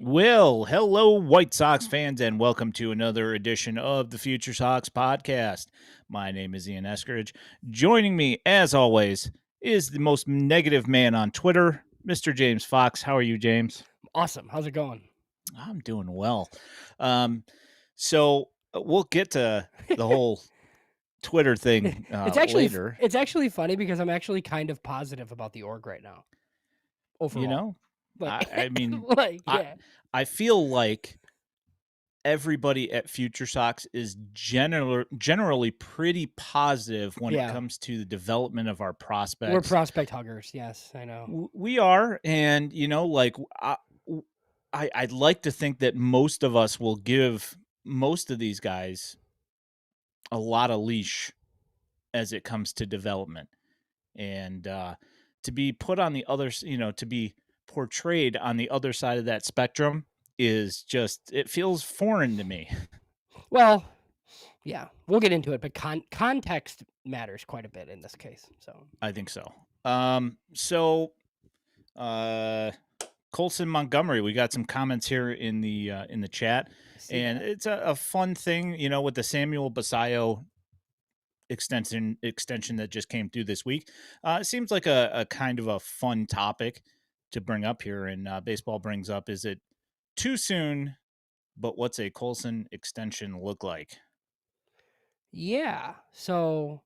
Well, hello, White Sox fans, and welcome to another edition of the Future Sox podcast. My name is Ian Eskridge. Joining me, as always, is the most negative man on Twitter, Mr. James Fox. How are you, James? Awesome. How's it going? I'm doing well. Um, so we'll get to the whole Twitter thing It's actually later. it's actually funny because I'm actually kind of positive about the org right now You overall. know, Like I mean, like I yeah. I feel like everybody at Future Sox is generally pretty positive when it Yeah. comes to the development of our We're prospects. prospect huggers. Yes, I know. We are, and I'd like to think that most of us will give most of these guys a lot of leash as it comes to development, and to be put on the other, to be portrayed on the other side of that spectrum is just it feels foreign to me. Well, yeah, we'll get into it, but context matters quite a bit in this case. So, I think so. So, Colson Montgomery, we got some comments here in the chat, I see and that. it's a fun thing, with the Samuel Basayo extension that just came through this week. It seems like a kind of a fun topic to bring up here, and baseball brings up: is it too soon? But what's a Colson extension look like? Yeah. So,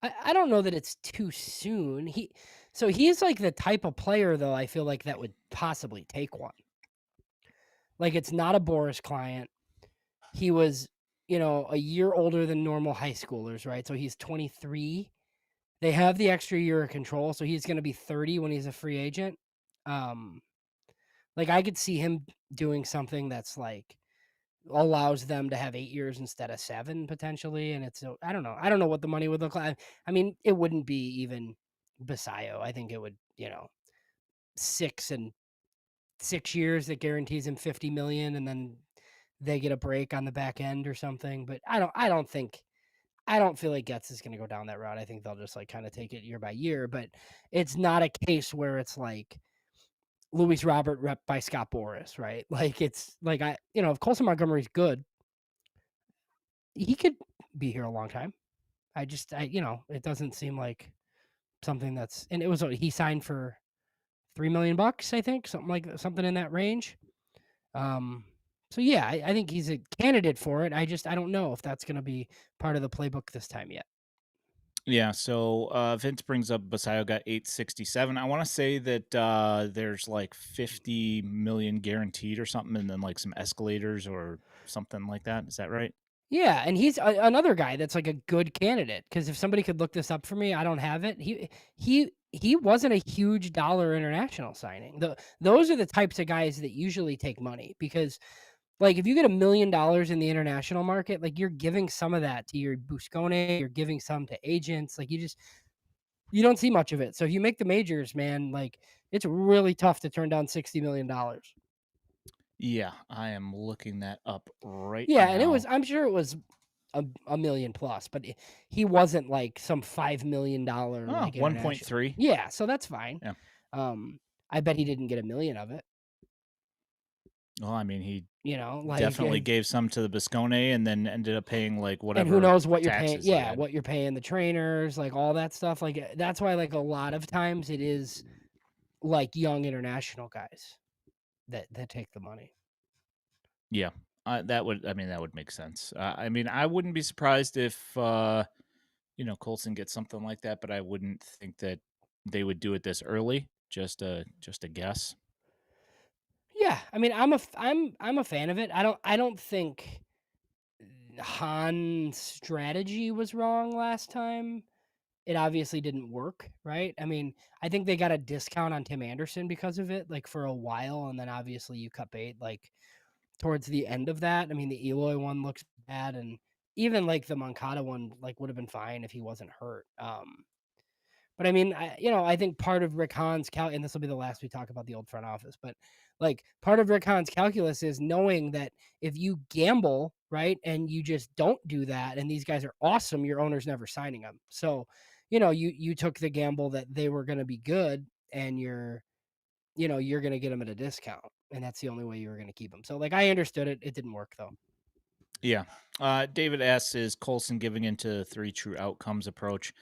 I don't know that it's too soon. He's like the type of player though I feel like that would possibly take one. Like it's not a Boris client. He was, a year older than normal high schoolers, right? So he's 23. They have the extra year of control, so he's gonna be 30 when he's a free agent. Um, like, I could see him doing something that's, like, allows them to have 8 years instead of 7 potentially, and it's I don't know. I don't know what the money would look like. I mean, it wouldn't be even Basayo. I think it would, 6 and 6 years that guarantees him 50,000,000, and then they get a break on the back end or something, but I don't feel like Getz is gonna go down that route. I think they'll just, like, kinda take it year by year, but it's not a case where it's like Luis Robert rep by Scott Boras, right? Like, it's like, if Colson Montgomery's good, he could be here a long time. It doesn't seem like something that's and it was he signed for $3,000,000, I think, something in that range. Um, so yeah, I think he's a candidate for it. I don't know if that's gonna be part of the playbook this time yet. Yeah, so Vince brings up Basayo got 867. I want to say that there's like 50 million guaranteed or something, and then like some escalators or something like that. Is that right? Yeah, and he's another guy that's like a good candidate because if somebody could look this up for me, I don't have it. He wasn't a huge dollar international signing. Those are the types of guys that usually take money because, like, if you get $1,000,000 in the international market, like you're giving some of that to your Buscone, you're giving some to agents. Like you don't see much of it. So if you make the majors, man, like it's really tough to turn down $60,000,000. Yeah, I am looking that up right Yeah, and now. I'm sure it was a million plus, but he wasn't like some $5,000,000 Oh, like international. 1.3. Yeah, so that's fine. Yeah. I bet he didn't get 1,000,000 of it, Well, I mean, he like, definitely gave some to the Biscone and then ended up paying like and who whatever knows what you're paying. taxes he Yeah, had. what you're paying the trainers, like all that stuff. Like that's why like a lot of times it is like young international guys that take the money. Yeah. That would make sense. I mean, I wouldn't be surprised if Colson gets something like that, but I wouldn't think that they would do it this early. Just a guess. Yeah, I mean, I'm a fan of it. I don't think Han's strategy was wrong last time. It obviously didn't work, right? I mean, I think they got a discount on Tim Anderson because of it, like, for a while, and then obviously you cut bait, like, towards the end of that. I mean, the Eloy one looks bad, and even, like, the Moncada one, like, would have been fine if he wasn't hurt. But I mean, I think part of Rick Hahn's and this will be the last we talk about the old front office, but like part of Rick Hahn's calculus is knowing that if you gamble, right, and you just don't do that, and these guys are awesome, your owner's never signing them. So, you took the gamble that they were going to be good, and you're gonna get him at a discount, and that's the only way you were gonna keep him. So, like, I understood it. It didn't work though. Yeah. David asks, is Colson giving into three true outcomes approach?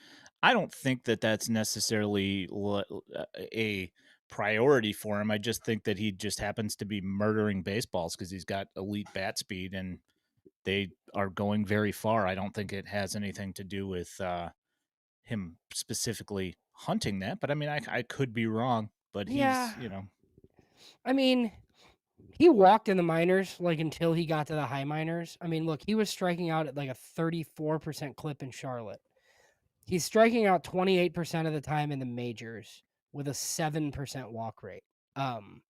I don't think that that's necessarily a priority for him. I just think that he just happens to be murdering baseballs because he's got elite bat speed and they are going very far. I don't think it has anything to do with him specifically hunting that, but I mean, I could be wrong, but Yeah. he's. I mean, he walked in the minors, like, until he got to the high minors. I mean, look, he was striking out at, like, a 34% clip in Charlotte. He's striking out 28% of the time in the majors with a 7% walk rate. Um,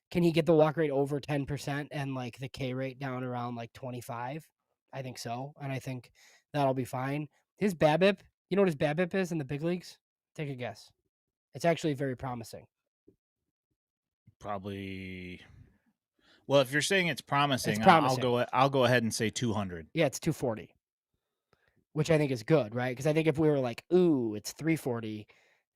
can he get the walk rate over 10% and, like, the K rate down around, like, 25? I think so, and I think that'll be fine. His BABIP, you know what his BABIP is in the big leagues? Take a guess. It's actually very promising. Probably. Well, if you're saying it's It's promising, promising. I'll go ahead and say 200. Yeah, it's 240, which I think is good, right? Because I think if we were like, "Ooh, it's 340,"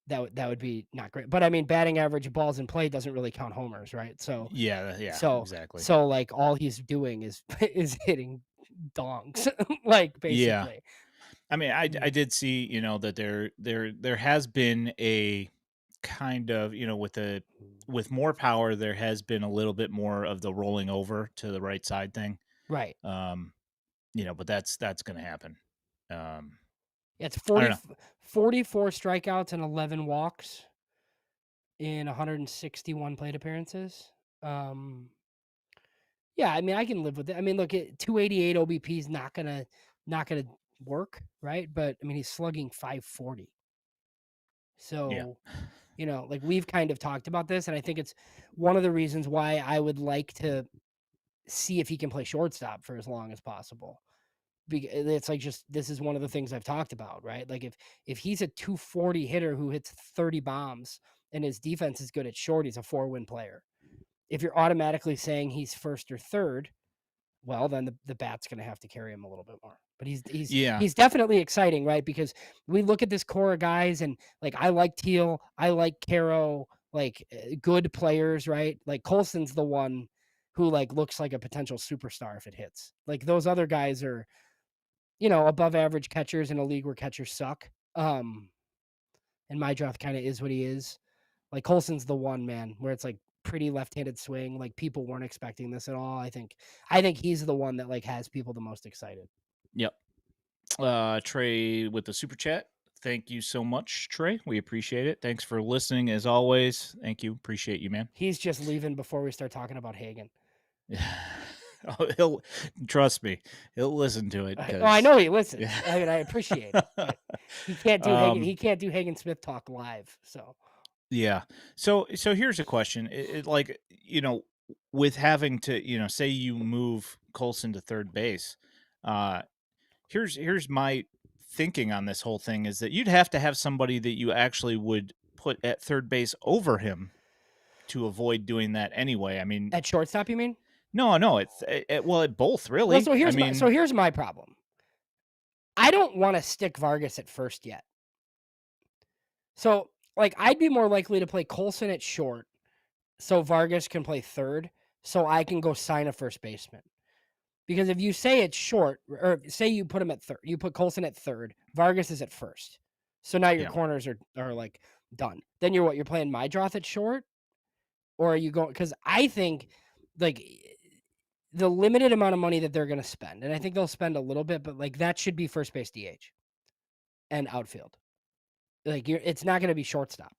that would be not great. But I mean, batting average, balls in play doesn't really count homers, right? So Yeah, yeah, so exactly. so like all he's doing is is hitting dongs, like Yeah. basically. I mean, I Mm, did see, that there has been a kind of, with more power, there has been a little bit more of the rolling over to the right side thing. right. Um, but that's going to happen. Um, Yeah, it's I don't know. 44 strikeouts and 11 walks in 161 plate appearances. Um, yeah, I mean, I can live with it. I mean, look, 288 OBP is not gonna work, right? But I mean, he's slugging 540. Yeah. So, like we've kind of talked about this, and I think it's one of the reasons why I would like to see if he can play shortstop for as long as possible. It's like just this is one of the things I've talked about, right? Like if he's a 240 hitter who hits 30 bombs and his defense is good at short, he's a 4-win player. If you're automatically saying he's first or third, well, then the bat's going to have to carry him a little bit more. But he's he's Yeah. he's definitely exciting, right? Because we look at this core of guys, and like I like Teal, I like Caro, like good players, right? Like Colson's the one who like looks like a potential superstar if it hits. Like those other guys are, above average catchers in a league where catchers suck. And my draft kind of is what he is. Like Colson's the one man where it's like pretty left-handed swing. Like people weren't expecting this at all. I think he's the one that like has people the most excited. Yep. Trey with the super chat. Thank you so much, Trey. We appreciate it. Thanks for listening as always. Thank you. Appreciate you, man. He's just leaving before we start talking about Hagen. Oh, he'll trust me. He'll listen to it Oh, I because know he listens. yeah. I mean, I appreciate it, but he can't do Hagen. um He can't do Hagen Smith talk live. So yeah. So here's a question. Like, with having to, say you move Colson to third base, uh here's my thinking on this whole thing is that you'd have to have somebody that you actually would put at third base over him to avoid doing that anyway. I mean, at shortstop, you mean? no, well, at both Well, really. so I here's my so mean, here's my problem. I don't want to stick Vargas at first yet. So like I'd be more likely to play Colson at short so Vargas can play third, so I can go sign a first baseman. Because if you say it's short, or say you put him at third, you put Colson at third, Vargas is at first. So now your yeah. corners are like done. Then you're playing my draw at short, or are you going? Because I think like the limited amount of money that they're going to spend, and I think they'll spend a little bit, but like that should be first base DH and outfield. Like it's not going to be shortstop.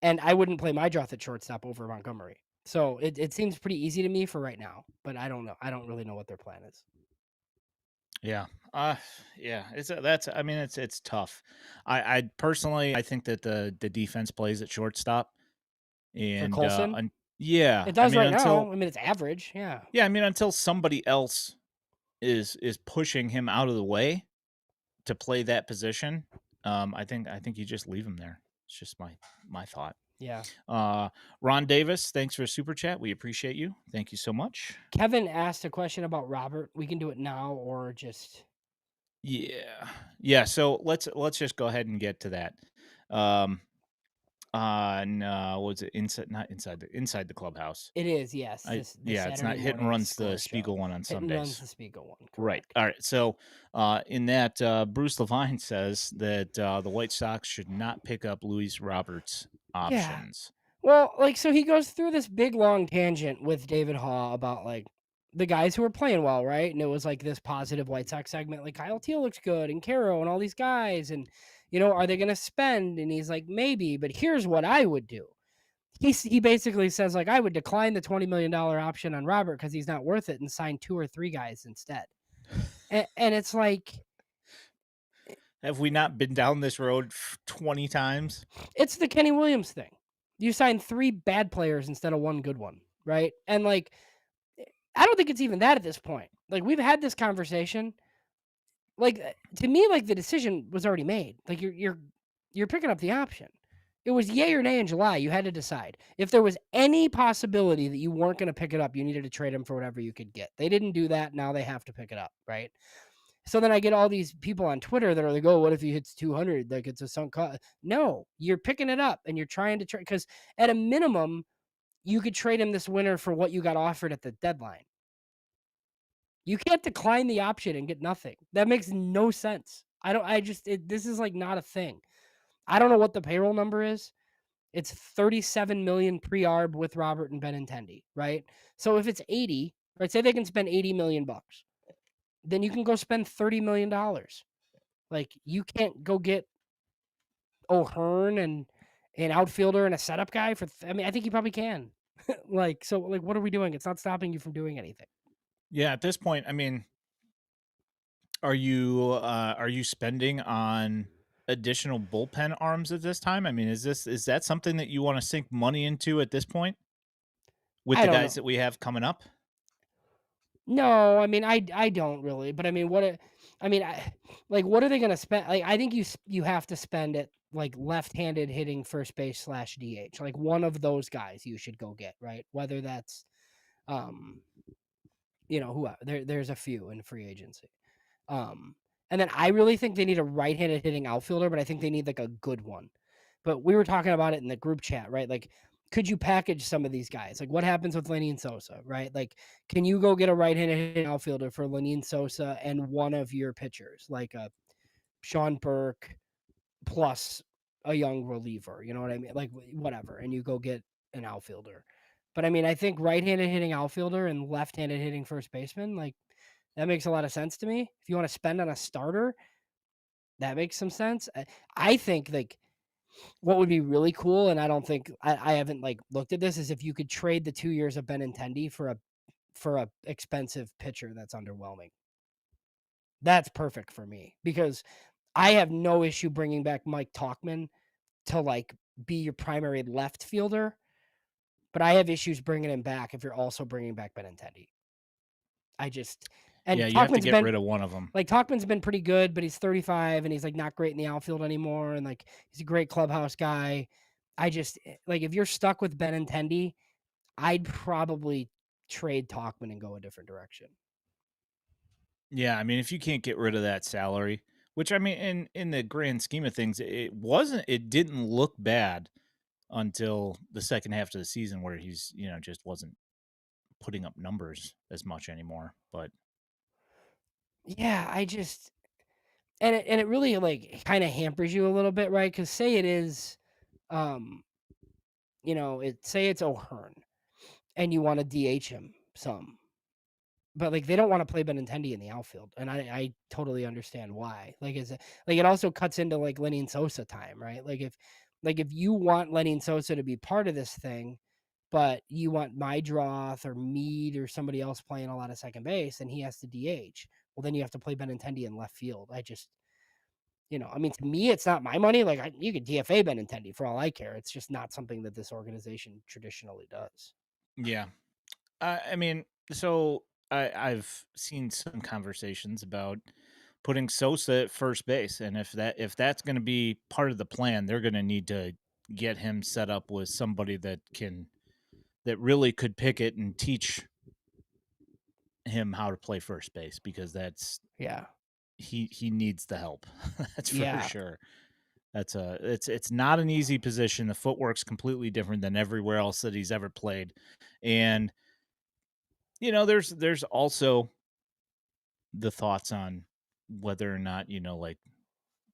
And I wouldn't play my draw at shortstop over Montgomery. So it seems pretty easy to me for right now, but I don't know. I don't really know what their plan is Yeah. Yeah, that's I mean it's tough. I personally I think that the defense plays at shortstop for and Colson. yeah, It I does mean right now. I mean, it's average. Yeah. until somebody else is pushing him out of the way to play that position, I think you just leave him there. It's just my thought. Yeah. Uh, Ron Davis, thanks for a super chat. We appreciate you. Thank you so much. Kevin asked a question about Robert. We can do it now or just Yeah, yeah. So let's just go ahead and get to that. Um, No, was it inside? Not inside the clubhouse. It is, yes, this Yeah, it's not Saturday Hit and morning Run's the score show. Spiegel one on Hit and Run's Sundays. the Spiegel one, Right. correct. All right. So, in that, Bruce Levine says that the White Sox should not pick up Luis Roberts' Yeah. options. Well, like, so he goes through this big long tangent with David Haw about like the guys who are playing well, right? And it was like this positive White Sox segment, like Kyle Teal looks good and Caro and all these guys, and are they going to spend? And he's like, maybe, but here's what I would do. He basically says like I would decline the $20 million option on Robert because he's not worth it and sign 2 or 3 guys instead. And it's like Have we not been down this road 20 times? it's the Kenny Williams thing. You sign 3 bad players instead of 1 good one, right? And like I don't think it's even that at this point. Like we've had this conversation. Like to me, like the decision was already made. Like you're picking up the option. It was yay or nay in July. You had to decide. If there was any possibility that you weren't going to pick it up, you needed to trade him for whatever you could get. They didn't do that. Now they have to pick it up, right? So then I get all these people on Twitter that are like, "Oh, what if he hits 200? Like it's a sunk cost." No, you're picking it up and you're trying to trade because at a minimum, you could trade him this winter for what you got offered at the deadline. You can't decline the option and get nothing. That makes no sense. I don't I just this is like not a thing. I don't know what the payroll number is. It's 37 million pre-arb with Robert and Benintendi, right? So if it's 80, right, say they can spend 80 million bucks, then you can go spend 30 million dollars. Like you can't go get O'Hearn and an outfielder and a setup guy for I mean, I think you probably can. Like so like what are we doing? It's not stopping you from doing anything. Yeah, at this point, I mean, are you spending on additional bullpen arms at this time? I mean, is that something that you want to sink money into at this point with I the don't guys know. that we have coming up? No, I mean, I don't really, but I mean, I mean, like, what are they gonna spend? Like, I think you have to spend it like left-handed hitting first base slash DH, like one of those guys you should go get, right? Whether that's, um, who there's a few in free agency, um, and then I really think they need a right-handed hitting outfielder, but I think they need like a good one. But we were talking about it in the group chat, right? Like, could you package some of these guys? Like, what happens with Lenny and Sosa, right? Like, can you go get a right-handed outfielder for Lenny and Sosa and one of your pitchers, like a Sean Burke plus a young reliever? You know what I mean? Like, whatever, and you go get an outfielder. But I mean, I think right-handed hitting outfielder and left-handed hitting first baseman, like that makes a lot of sense to me. If you want to spend on a starter, that makes some sense. I think like what would be really cool, and I don't think I haven't like looked at this, is if you could trade the 2 years of Benintendi for a expensive pitcher that's underwhelming. That's perfect for me because I have no issue bringing back Mike Talkman to like be your primary left fielder, but I have issues bringing him back if you're also bringing back Benintendi. I just and Yeah, you have to Talkman's get been rid of one of them. like Talkman's been pretty good, but he's 35 and he's like not great in the outfield anymore. And like he's a great clubhouse guy. I just like if you're stuck with Benintendi, I'd probably trade Talkman and go a different direction. Yeah, I mean, if you can't get rid of that salary, which I mean, in the grand scheme of things, it didn't look bad until the second half of the season where he's just wasn't putting up numbers as much anymore. But Yeah, I just and it really like kind of hampers you a little bit, right? Because say it is, um, it say it's O'Hearn and you want to DH him some. But, like, they don't wanna play Benintendi in the outfield, and I totally understand why. Like, like, it also cuts into, like, Lenny and Sosa time, right? Like, if you want Lenny and Sosa to be part of this thing, but you want Mydroth or Mead or somebody else playing a lot of second base, and he has to DH. Well, then you have to play Benintendi in left field. I just I mean, to me, it's not my money. Like, you could DFA Benintendi for all I care. It's just not something that this organization traditionally does. yeah, I mean, so I've seen some conversations about putting Sosa at first base, and if that's going to be part of the plan, they're going to need to get him set up with somebody that really could pick it and teach him how to play first base because that's Yeah. he needs the help. That's for Yeah. sure. It's not an easy position. The footwork's completely different than everywhere else that he's ever played. And there's also the thoughts on whether or not, like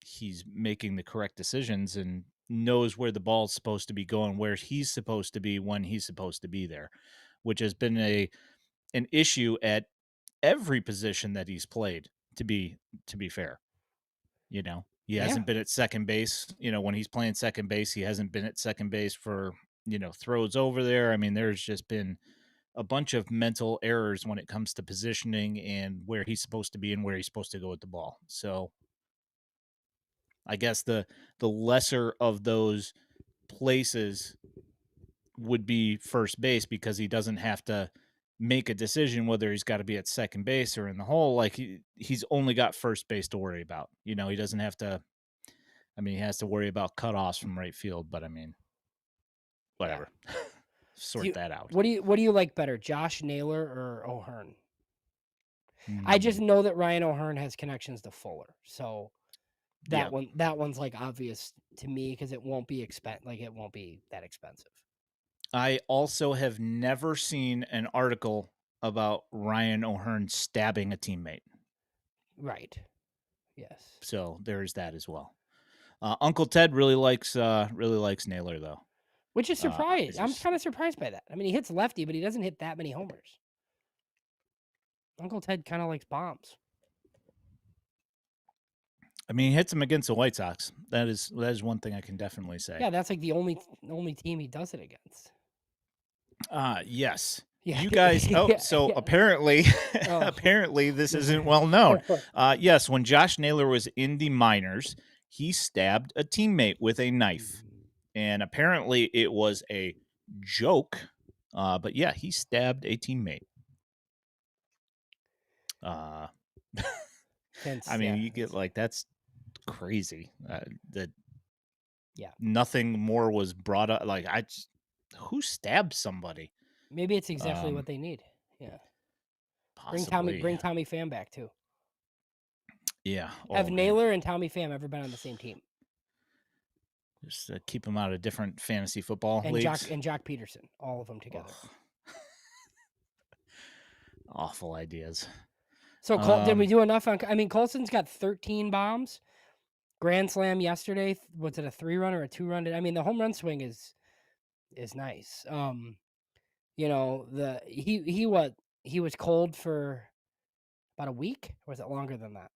he's making the correct decisions and knows where the ball's supposed to be going, where he's supposed to be when he's supposed to be there, which has been an issue at every position that he's played, to be fair. He Yeah. hasn't been at second base. When he's playing second base, he hasn't been at second base for, throws over there. I mean, there's just been a bunch of mental errors when it comes to positioning and where he's supposed to be and where he's supposed to go with the ball. So I guess the lesser of those places would be first base, because he doesn't have to make a decision whether he's got to be at second base or in the hole. Like he's only got first base to worry about. He doesn't have to. I mean, he has to worry about cutoffs from right field, but I mean, Yeah. whatever. Sort that out. What do you like better, Josh Naylor or O'Hearn? I just Mm, know that Ryan O'Hearn has connections to Fuller, so yeah. that one's like obvious to me because it won't be it won't be that expensive. I also have never seen an article about Ryan O'Hearn stabbing a teammate. Right. Yes. So there's that as well. Uncle Ted really likes Naylor though. Which is I surprised. I'm just, kind of surprised by that. I mean, he hits lefty, but he doesn't hit that many homers. Uncle Ted kind of likes bombs. I mean, he hits him against the White Sox. That is one thing I can definitely say. Yeah, that's like the only team he does it against. Yes. Yeah. You guys. Oh, Yeah. so Yeah. apparently, Oh. apparently this isn't well known. Yes, when Josh Naylor was in the minors, he stabbed a teammate with a knife, and apparently it was a joke. But yeah, he stabbed a teammate. Uh, I mean, Yeah. you get like that's crazy. That Yeah. nothing more was brought up. Like who stabbed somebody? Maybe it's exactly Um, what they need. Yeah. Bring possibly. Tommy Pham back too. Yeah. Have Oh man. Naylor and Tommy Pham ever been on the same team? Just keep them out of different fantasy football And leagues. Jock Peterson, all of them together. Ugh, awful ideas. So did we Um, do enough on? I mean, Colson's got 13 bombs. Grand slam yesterday. Was it a 3-run or a 2-run? I mean, the home run swing is nice. He was cold for about a week, or was it longer than that?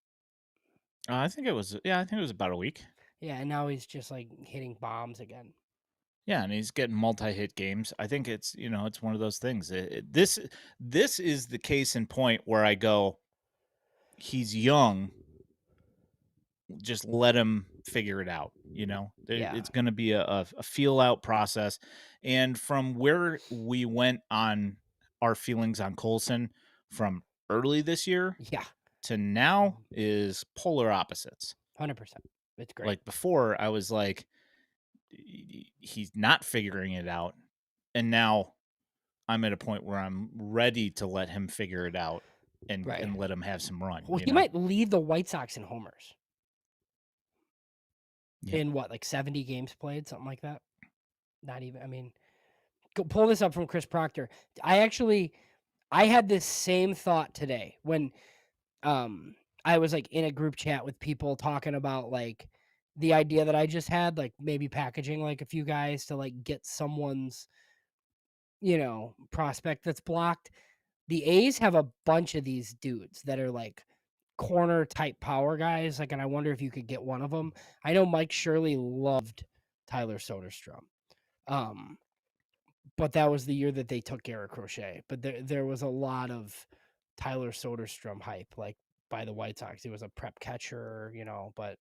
I think it was. Yeah, I think it was about a week. Yeah, and now he's just like hitting bombs again. Yeah, and he's getting multi-hit games. I think it's one of those things. This is the case in point where I go, he's young. Just let him figure it out. Yeah, It's going to be a feel out process. And from where we went on our feelings on Colson from early this year yeah, to now is polar opposites. 100%. It's great. Like before, I was like, he's not figuring it out. And now I'm at a point where I'm ready to let him figure it out and, Right. and let him have some run, Well, he might lead the White Sox in homers Yeah. in what, like 70 games played, something like that. Not even. I mean, go pull this up from Chris Proctor. I had this same thought today when I was like in a group chat with people talking about like the idea that I just had, like maybe packaging like a few guys to like get someone's, prospect that's blocked. The A's have a bunch of these dudes that are like corner type power guys. Like, and I wonder if you could get one of them. I know Mike Shirley loved Tyler Soderstrom. Um, but that was the year that they took Garrett Crochet. But there was a lot of Tyler Soderstrom hype, like by the White Sox. He was a prep catcher, but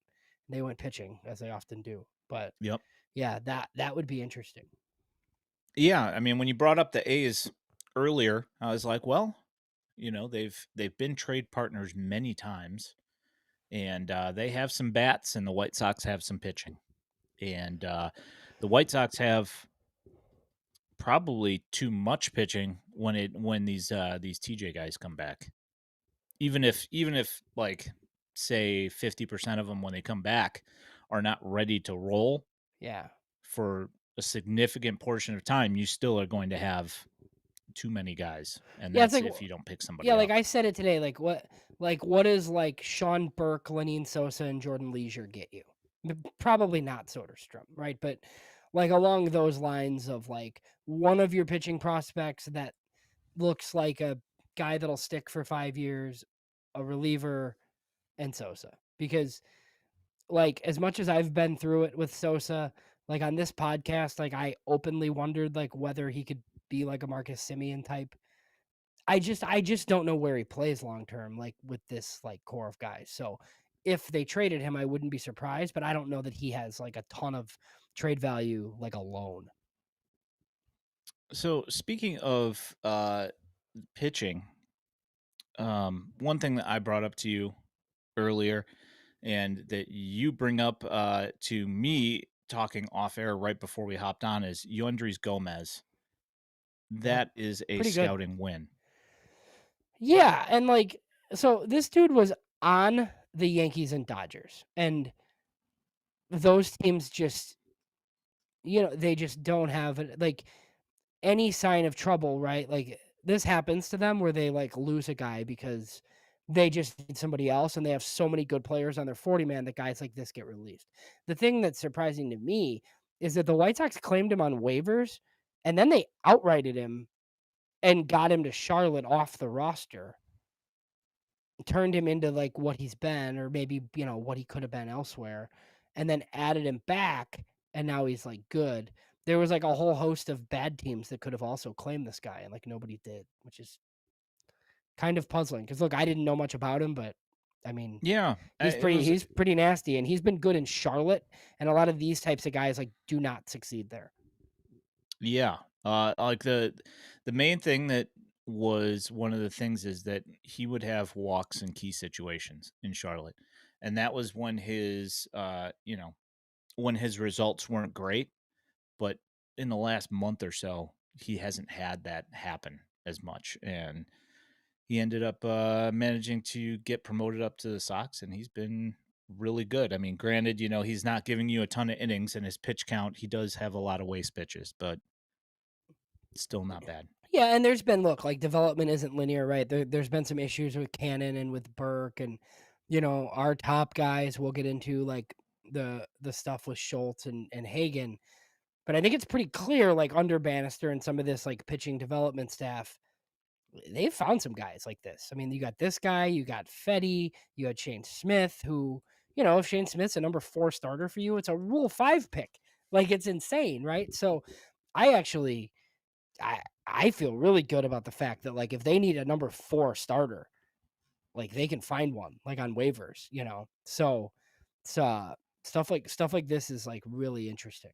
they went pitching as they often do. But Yep. yeah, that would be interesting. Yeah, I mean, when you brought up the A's earlier, I was like, well, they've been trade partners many times, and they have some bats, and the White Sox have some pitching, and the White Sox have probably too much pitching when these TJ guys come back. Even if like say 50% of them when they come back are not ready to roll Yeah. for a significant portion of time, you still are going to have too many guys, and Yeah, it's that's like if you don't pick yeah, somebody like up. I said it today, what is like Sean Burke, Lenine Sosa, and Jordan Leisure get you? Probably not Soderstrom, right? But like along those lines of like one of your pitching prospects that looks like a guy that'll stick for 5 years, a reliever, and Sosa. Because like as much as I've been through it with Sosa, like on this podcast, like I openly wondered like whether he could be like a Marcus Simeon type. I just don't know where he plays long term, like with this like core of guys. So if they traded him, I wouldn't be surprised, but I don't know that he has like a ton of trade value like alone. So speaking of pitching, one thing that I brought up to you earlier and that you bring up to me talking off air right before we hopped on is Yondres Gomez. Yeah, That is a pretty good. scouting win. Yeah, and like so this dude was on the Yankees and Dodgers, and those teams just they just don't have like any sign of trouble, right? Like this happens to them where they like lose a guy because they just need somebody else and they have so many good players on their 40 man that guys like this get released. The thing that's surprising to me is that the White Sox claimed him on waivers and then they outrighted him and got him to Charlotte off the roster, turned him into like what he's been or maybe, what he could have been elsewhere and then added him back and now he's like good. There was like a whole host of bad teams that could have also claimed this guy and like nobody did, which is kind of puzzling cuz look, I didn't know much about him, but I mean, Yeah, he's it pretty was. he's pretty nasty and he's been good in Charlotte and a lot of these types of guys like do not succeed there. Yeah, like the main thing that was one of the things is that he would have walks in key situations in Charlotte, and that was when his when his results weren't great. But in the last month or so, he hasn't had that happen as much, and he ended up managing to get promoted up to the Sox, and he's been really good. I mean, granted, he's not giving you a ton of innings, and his pitch count, he does have a lot of waste pitches, but still not bad. Yeah, and there's been like development isn't linear, right? There's been some issues with Cannon and with Burke, and our top guys. We'll get into like the stuff with Schultz and Hagen, but I think it's pretty clear, like under Bannister and some of this like pitching development staff, they've found some guys like this. I mean, you got this guy, you got Fetty, you had Shane Smith, who if Shane Smith's a number 4 starter for you, it's a Rule 5 pick. Like it's insane, right? So I actually I feel really good about the fact that like if they need a number 4 starter, like they can find one like on waivers. So it's stuff like this is like really interesting.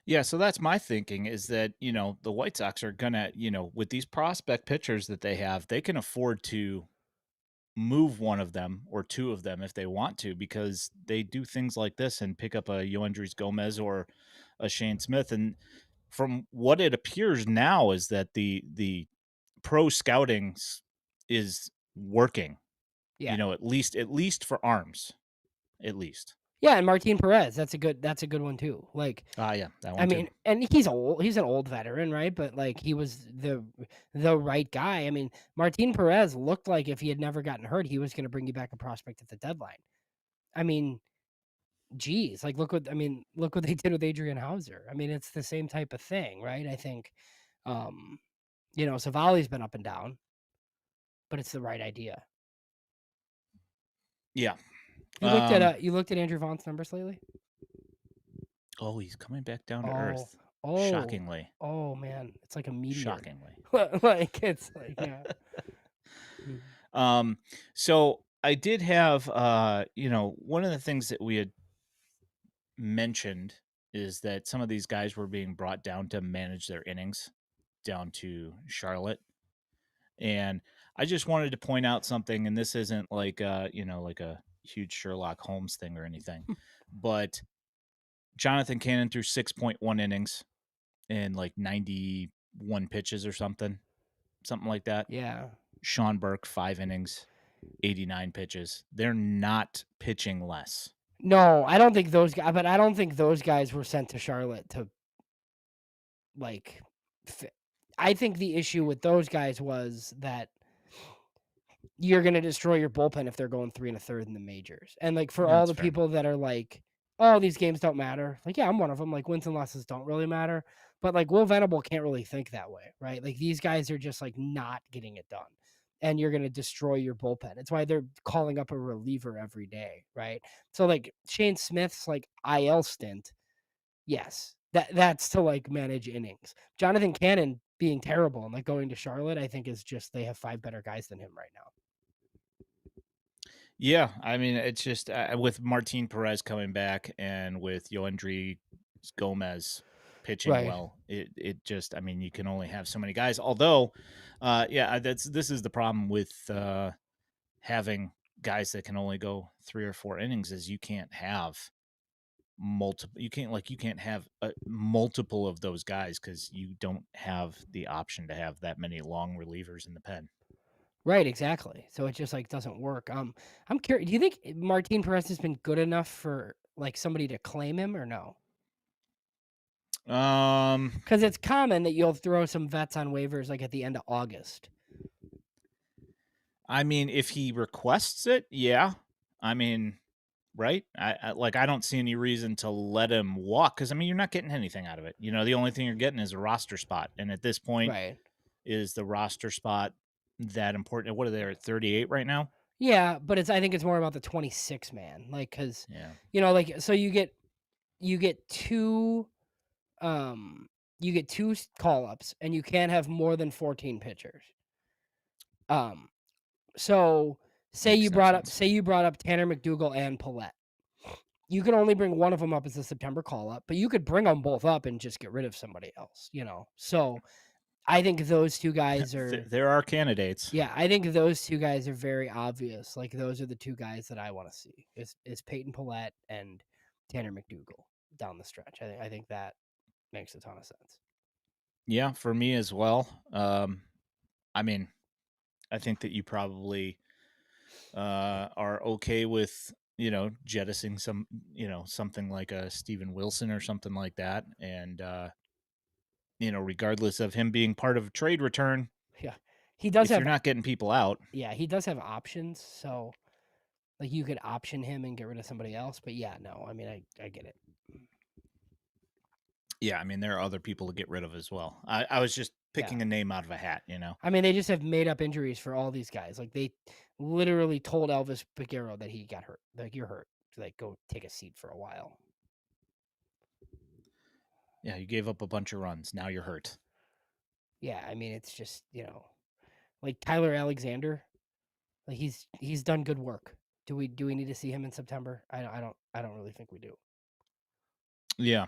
Yeah, so that's my thinking is that, the White Sox are gonna, with these prospect pitchers that they have, they can afford to move one of them or two of them if they want to, because they do things like this and pick up a Yoendris Gomez or a Shane Smith. And from what it appears now is that the pro scouting is working, Yeah. at least for arms, at least. Yeah, and Martin Perez, that's a good one too. Like Ah, yeah, that I one too. mean, and he's old. He's an old veteran, right? But like he was the right guy. I mean, Martin Perez looked like if he had never gotten hurt, he was going to bring you back a prospect at the deadline. I mean, geez, like look what they did with Adrian Hauser. I mean, it's the same type of thing, right? I think um Savali's been up and down, but it's the right idea. Yeah. You looked at Andrew Vaughn's numbers lately? Oh, he's coming back down to Oh, earth. oh, Shockingly. oh man, it's like a meteor. Shockingly. Like it's like yeah. Mm. Um, so I did have one of the things that we had mentioned is that some of these guys were being brought down to manage their innings down to Charlotte. And I just wanted to point out something, and this isn't like like a huge Sherlock Holmes thing or anything, but Jonathan Cannon threw 6.1 innings in like 91 pitches or something like that. Yeah. Sean Burke, 5 innings, 89 pitches. They're not pitching less. No, I don't think those guys. But I don't think those guys were sent to Charlotte to, like, fi I think the issue with those guys was that you're gonna destroy your bullpen if they're going 3 and a third in the majors. And, like, for all That's the fair. people that are like, "Oh, these games don't matter." Like, yeah, I'm one of them. Like, wins and losses don't really matter. But, like, Will Venable can't really think that way, right? Like, these guys are just, like, not getting it done, and you're gonna destroy your bullpen. It's why they're calling up a reliever every day, right? So, like, Shane Smith's, like, IL stint, yes, that's to, like, manage innings. Jonathan Cannon being terrible and, like, going to Charlotte, I think is just they have 5 better guys than him right now. Yeah, I mean, it's just with Martin Perez coming back and with Yoendry Gomez pitching Right. well, it just, I mean, you can only have so many guys. Although, yeah, this is the problem with having guys that can only go 3 or 4 innings is you can't have multiple. You can't have multiple of those guys because you don't have the option to have that many long relievers in the pen. Right, exactly. So it just, like, doesn't work. I'm curious. Do you think Martin Perez has been good enough for, like, somebody to claim him or no? Um, Because it's common that you'll throw some vets on waivers, like, at the end of August. I mean, if he requests it, yeah. I mean, right? I don't see any reason to let him walk because I mean, you're not getting anything out of it. The only thing you're getting is a roster spot, and at this point, Right. is the roster spot that important? What are they at 38 right now? Yeah, but I think it's more about the 26 man, like, because Yeah, like, so you get 2, um, you get 2 call-ups, and you can't have more than 14 pitchers. Um, so makes no sense. say you brought up Tanner McDougal and Paulette. You can only bring one of them up as a September call-up, but you could bring them both up and just get rid of somebody else, you know? So, I think those 2 guys are There are candidates. yeah, I think those 2 guys are very obvious. Like, those are the 2 guys that I wanna see is Peyton Paulette and Tanner McDougal down the stretch. I think that makes a ton of sense. Yeah, for me as well. I mean, I think that you probably are okay with jettisoning something like a Steven Wilson or something like that, and regardless of him being part of a trade return, Yeah. He does if you're have not getting people out, yeah, he does have options, so, like, you could option him and get rid of somebody else, but yeah, no, I mean, I get it. yeah, I mean there are other people to get rid of as well. I was just Yeah. picking a name out of a hat. I mean, they just have made up injuries for all these guys. Like, they literally told Elvis Peguero that he got hurt. Like, "You're hurt. Like, go take a seat for a while." Yeah, you gave up a bunch of runs. Now you're hurt. Yeah, I mean, it's just, like Tyler Alexander, like, he's done good work. Do we need to see him in September? I don't really think we do. Yeah,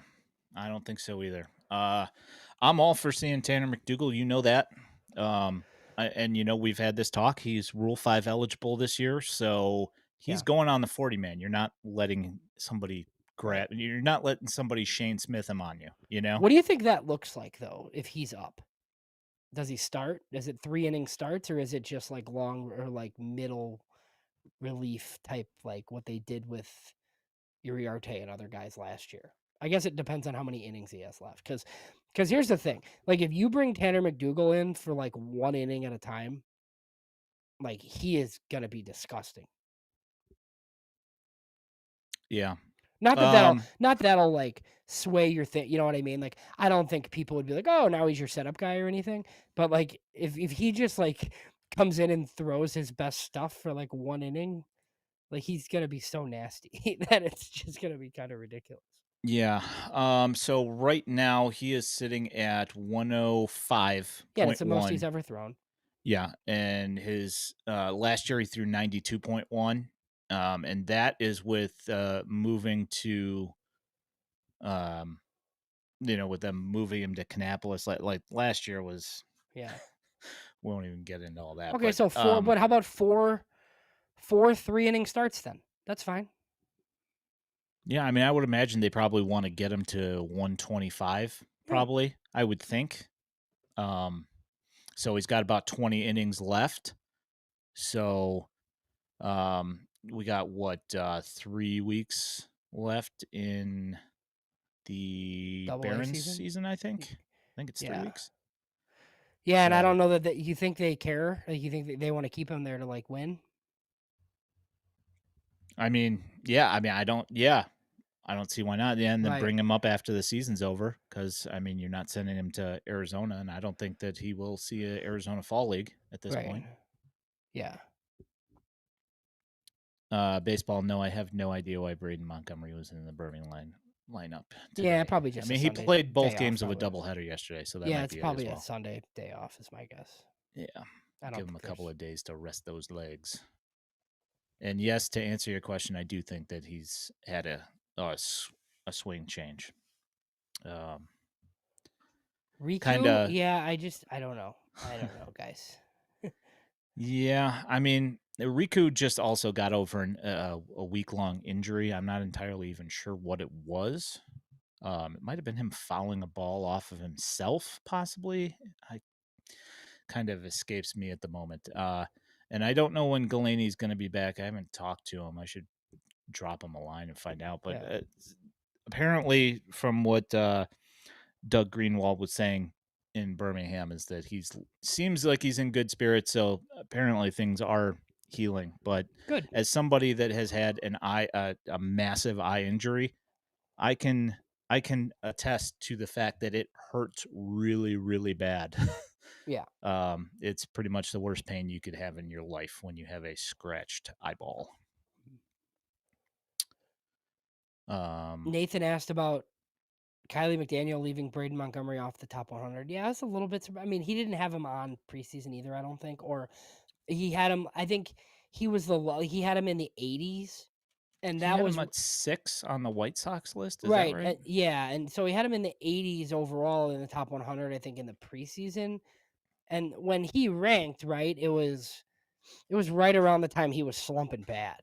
I don't think so either. I'm all for seeing Tanner McDougal. You know that. And we've had this talk. He's Rule 5 eligible this year, so he's Yeah, going on the 40 man. You're not letting somebody right. grab. You're not letting somebody Shane Smith him on you. You know. What do you think that looks like, though, if he's up? Does he start? Is it 3 inning starts, or is it just, like, long or, like, middle relief type, like what they did with Uriarte and other guys last year? I guess it depends on how many innings he has left. Because here's the thing, like, if you bring Tanner McDougal in for, like, 1 inning at a time, like, he is gonna be disgusting. Yeah. Not Um. that that'll, like, sway your thing, you know what I mean? Like, I don't think people would be like, "Oh, now he's your setup guy," or anything, but, like, if he just, like, comes in and throws his best stuff for, like, 1 inning, like, he's gonna be so nasty that it's just gonna be kinda ridiculous. Yeah. So right now he is sitting at Yeah, that's the most he's 105.1. ever thrown. Yeah, and his last year he threw 92.1, and that is with moving to um, with them moving him to Kannapolis. Like last year was, Yeah. we won't even get into all that, Okay, so 4 but how about 4 3-inning starts then? That's fine. yeah, I mean, I would imagine they probably want to get him to 125. Yeah. Probably, I would think. Um, so he's got about 20 innings left. So we got what 3 weeks left in the Double A Barons season. season. I think it's three Yeah. weeks. Yeah, and I don't So know that you think they care. Like, you think that they want to keep him there to like win? I mean, yeah, I mean, I don't see why not. Yeah, and then Right. bring him up after the season's over because I mean, you're not sending him to Arizona, and I don't think that he will see a Arizona Fall League at this Right. point. Yeah. Baseball, no, I have no idea why Braden Montgomery was in the Birmingham lineup Yeah, today. probably I just a mean, he Sunday played both day off, games of a probably. doubleheader yesterday, so that Yeah, might it's be it as probably a well. Sunday day off, is my guess. Yeah, I don't give him think a couple there's. of days to rest those legs. And yes, to answer your question, I do think that he's had a swing change. Um, kind Riku? of, Yeah, I don't know. I don't know, guys. yeah. I mean, Riku just also got over a week long injury. I'm not entirely even sure what it was. It might have been him fouling a ball off of himself, possibly. I kind of escapes me at the moment. And I don't know when Galaney's going to be back. I haven't talked to him. I should drop him a line and find out. But Yeah. apparently, from what Doug Greenwald was saying in Birmingham, is that he's seems like he's in good spirits. So apparently, things are healing. But Good. as somebody that has had a massive eye injury, I can I can attest to the fact that it hurts really, really bad. Yeah. It's pretty much the worst pain you could have in your life when you have a scratched eyeball. Um, Nathan asked about Kylie McDaniel leaving Braden Montgomery off the top 100. Yeah, that's a little bit. I mean, he didn't have him on preseason either, I don't think. Or he had him, I think he had him in the 80s. And he that had was him at 6 on the White Sox list. Is that right. right? Yeah. And so he had him in the 80s overall in the top 100, I think, in the preseason. And when he ranked, right, it was right around the time he was slumping bad.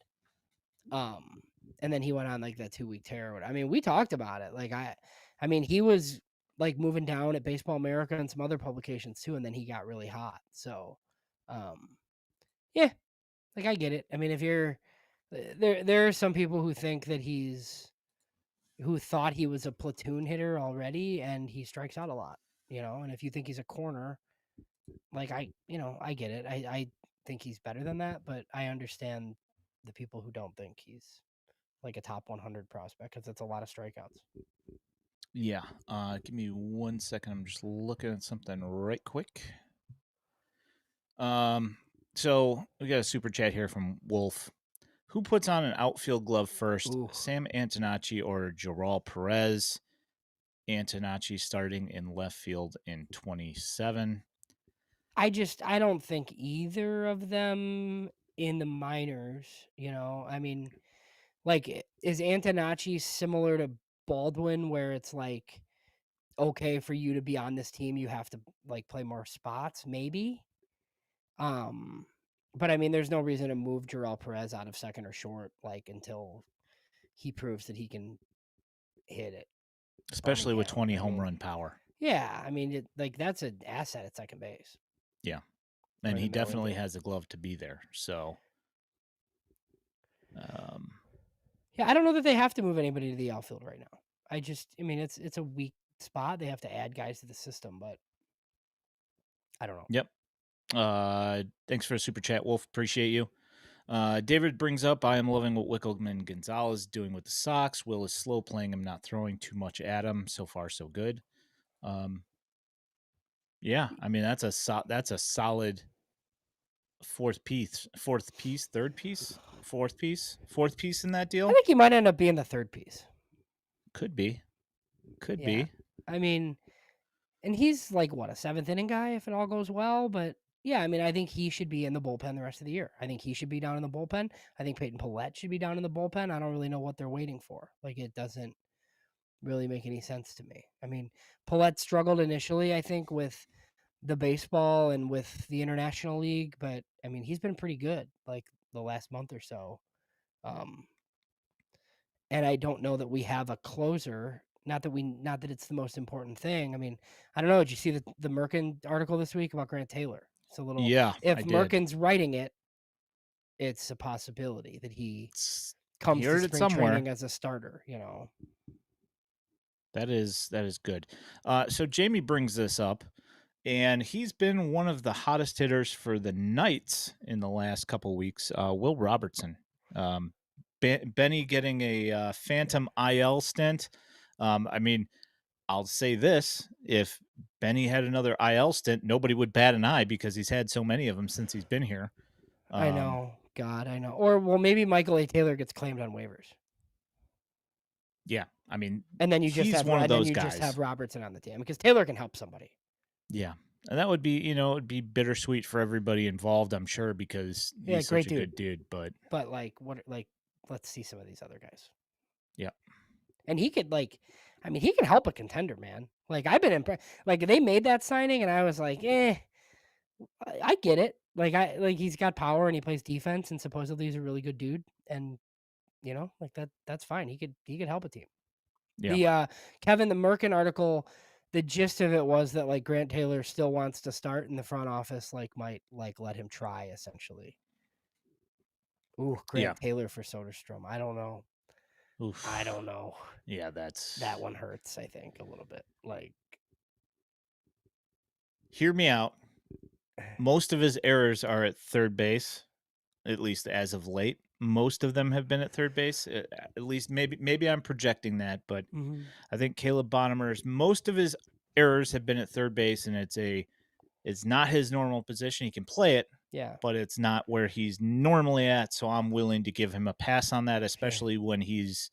Um, and then he went on like that 2-week tear. I mean, we talked about it. Like I mean, he was like moving down at Baseball America and some other publications too, and then he got really hot. So, um, yeah, like I get it. I mean, if you're there are some people who think that who thought he was a platoon hitter already, and he strikes out a lot. And if you think he's a corner, like I get it. I think he's better than that, but I understand the people who don't think he's like a top 100 prospect because it's a lot of strikeouts. Yeah. Give me 1 second. I'm just looking at something right quick. Um, so we got a super chat here from Wolf. Who puts on an outfield glove first, Ooh, Sam Antonacci or Joral Perez? Antonacci starting in left field in 27. I don't think either of them in the minors. I mean, like, is Antonacci similar to Baldwin, where it's like, okay, for you to be on this team, you have to like play more spots, maybe. Um, but I mean, there's no reason to move Joral Perez out of second or short, like until he proves that he can hit it. Especially with Birmingham. 20 I home mean, run power. yeah, I mean, like that's an asset at second base Yeah. or And in he the middle definitely infield. has the glove to be there. So, um, Yeah, I don't know that they have to move anybody to the outfield right now. I mean, it's a weak spot. They have to add guys to the system, but I don't know. yep. Thanks for a super chat, Wolf. Appreciate you. David brings up, I am loving what Wickelman Gonzalez is doing with the Sox. Will is slow playing him, not throwing too much at him. So far, so good. Yeah, I mean that's a solid fourth piece in that I deal. think he might end up being the third piece. Could be, could Yeah, be. I mean, and he's like what, a seventh inning guy if it all goes well. But yeah, I mean, I think he should be in the bullpen the rest of the year. I think he should be down in the bullpen. I think Peyton Pallette should be down in the bullpen. I don't really know what they're waiting for. Like, it doesn't really make any sense to me. I mean, Pallette struggled initially, I think, with the baseball and with the international league, but I mean, he's been pretty good like the last month or so. Um, and I don't know that we have a closer. Not that it's the most important thing. I mean, I don't know. Did you see the Merkin article this week about Grant Taylor? It's a little, Yeah, if I did. Merkin's writing it, it's a possibility that he He comes to heard it spring somewhere. training as a starter, you know? That is good. So Jamie brings this up, and he's been one of the hottest hitters for the Knights in the last couple weeks. Will Robertson, um, Benny getting a phantom IL stint. I mean, I'll say this: if Benny had another IL stint, nobody would bat an eye because he's had so many of them since he's been here. I Um, know. God, I know. Or, well, maybe Michael A. Taylor gets claimed on waivers. yeah, I mean, And he's one of then those you just have guys. Robertson on the team because Taylor can help somebody. Yeah. And that would be, it'd be bittersweet for everybody involved, I'm sure, because Yeah, he's such great a dude. good dude. But But let's see some of these other guys. yeah, And he could I mean, he can help a contender, man. Like I've been impressed. Like they made that signing, and I was like, I get it. He's got power and he plays defense, and supposedly he's a really good dude. And that's fine. He could help a team. yeah, The Kevin the Merkin article, the gist of it was that like Grant Taylor still wants to start in the front office, might let him try essentially. Ooh, yeah. Grant Taylor for Soderstrom. I don't know. I Oof. don't know. Yeah, that's. That one hurts, I think, a little bit. Hear me out. Most of his errors are at third base, at least as of late. Most of them have been at third base. At least maybe I'm projecting that, but Mhm. I think Caleb Bonnemer's most of his errors have been at third base, and it's not his normal position. He can play it, Yeah. but it's not where he's normally at. So I'm willing to give him a pass on that, Okay. especially when he's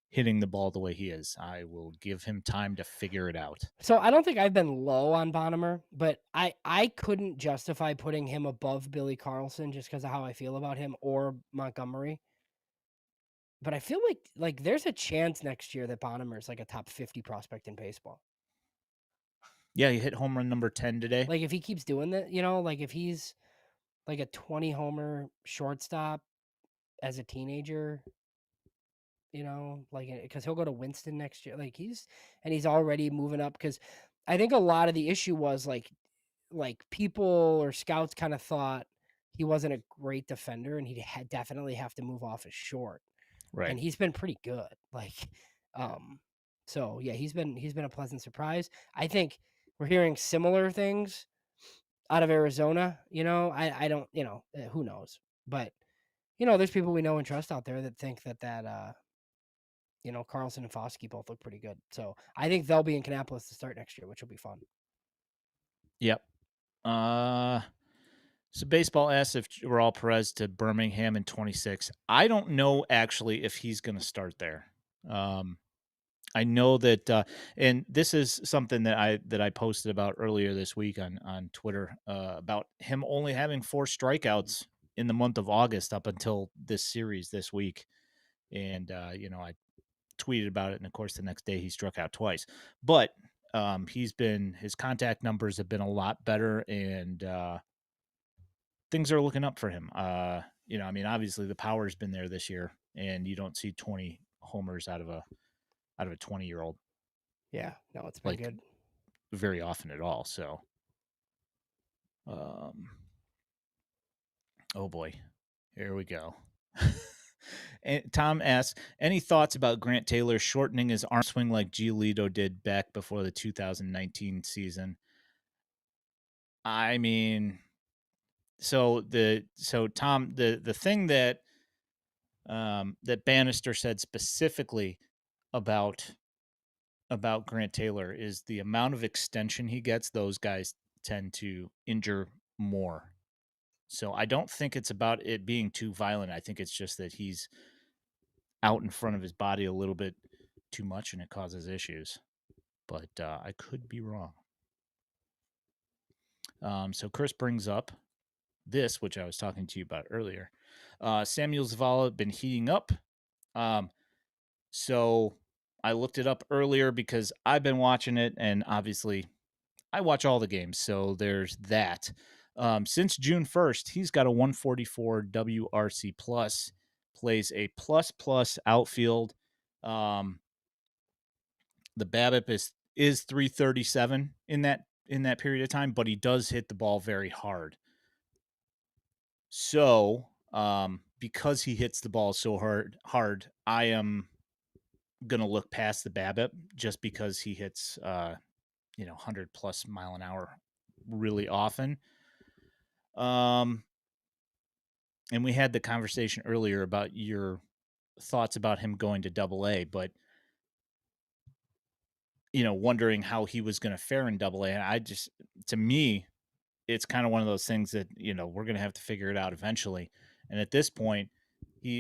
hitting the ball the way he is. I will give him time to figure it out. So I don't think I've been low on Bonnemer, but I couldn't justify putting him above Billy Carlson just because of how I feel about him or Montgomery. But I feel like there's a chance next year that Bonnemer is like a top 50 prospect in baseball. Yeah, he hit home run number 10 today. Like if he keeps doing that, like if he's like a 20 homer shortstop as a teenager, because he'll go to Winston next year. He's already moving up because I think a lot of the issue was like people or scouts kind of thought he wasn't a great defender and he'd definitely have to move off his short. Right. And he's been pretty good. Um, so yeah, he's been a pleasant surprise. I think we're hearing similar things out of Arizona. I don't, who knows, but there's people we know and trust out there that think that Carlson and Foskey both look pretty good. So I think they'll be in Kannapolis to start next year, which will be fun. Yep. Uh so baseball asks if Raul Perez to Birmingham in 26. I don't know actually if he's going to start there. Um I know that, and this is something that I posted about earlier this week on Twitter, about him only having 4 strikeouts in the month of August up until this series this week, and I tweeted about it, and of course the next day he struck out twice, but his contact numbers have been a lot better, and things are looking up for him. I mean, obviously the power's been there this year, and you don't see 20 homers out of a 20-year-old Yeah, no, it's been like good. very often at all. So, um, oh boy, here we go. And Tom asks, any thoughts about Grant Taylor shortening his arm swing like Giolito did back before the 2019 season? I mean, so Tom, the thing that Bannister said specifically about Grant Taylor is the amount of extension he gets. Those guys tend to injure more. So I don't think it's about it being too violent. I think it's just that he's out in front of his body a little bit too much and it causes issues. But I could be wrong. So Chris brings up this, which I was talking to you about earlier. Samuel Zavala been heating up. Um, so I looked it up earlier because I've been watching it, and obviously I watch all the games, so there's that. Since June 1st, he's got a 144 WRC plus, plays a plus plus outfield. Um, the BABIP is 337 in that period of time, but he does hit the ball very hard. So Because he hits the ball so hard, I am gonna look past the BABIP just because he hits 100 plus mile an hour really often. Um, and we had the conversation earlier about your thoughts about him going to Double A, but wondering how he was going to fare in Double A. And to me, it's kind of one of those things that we're going to have to figure it out eventually. And at this point,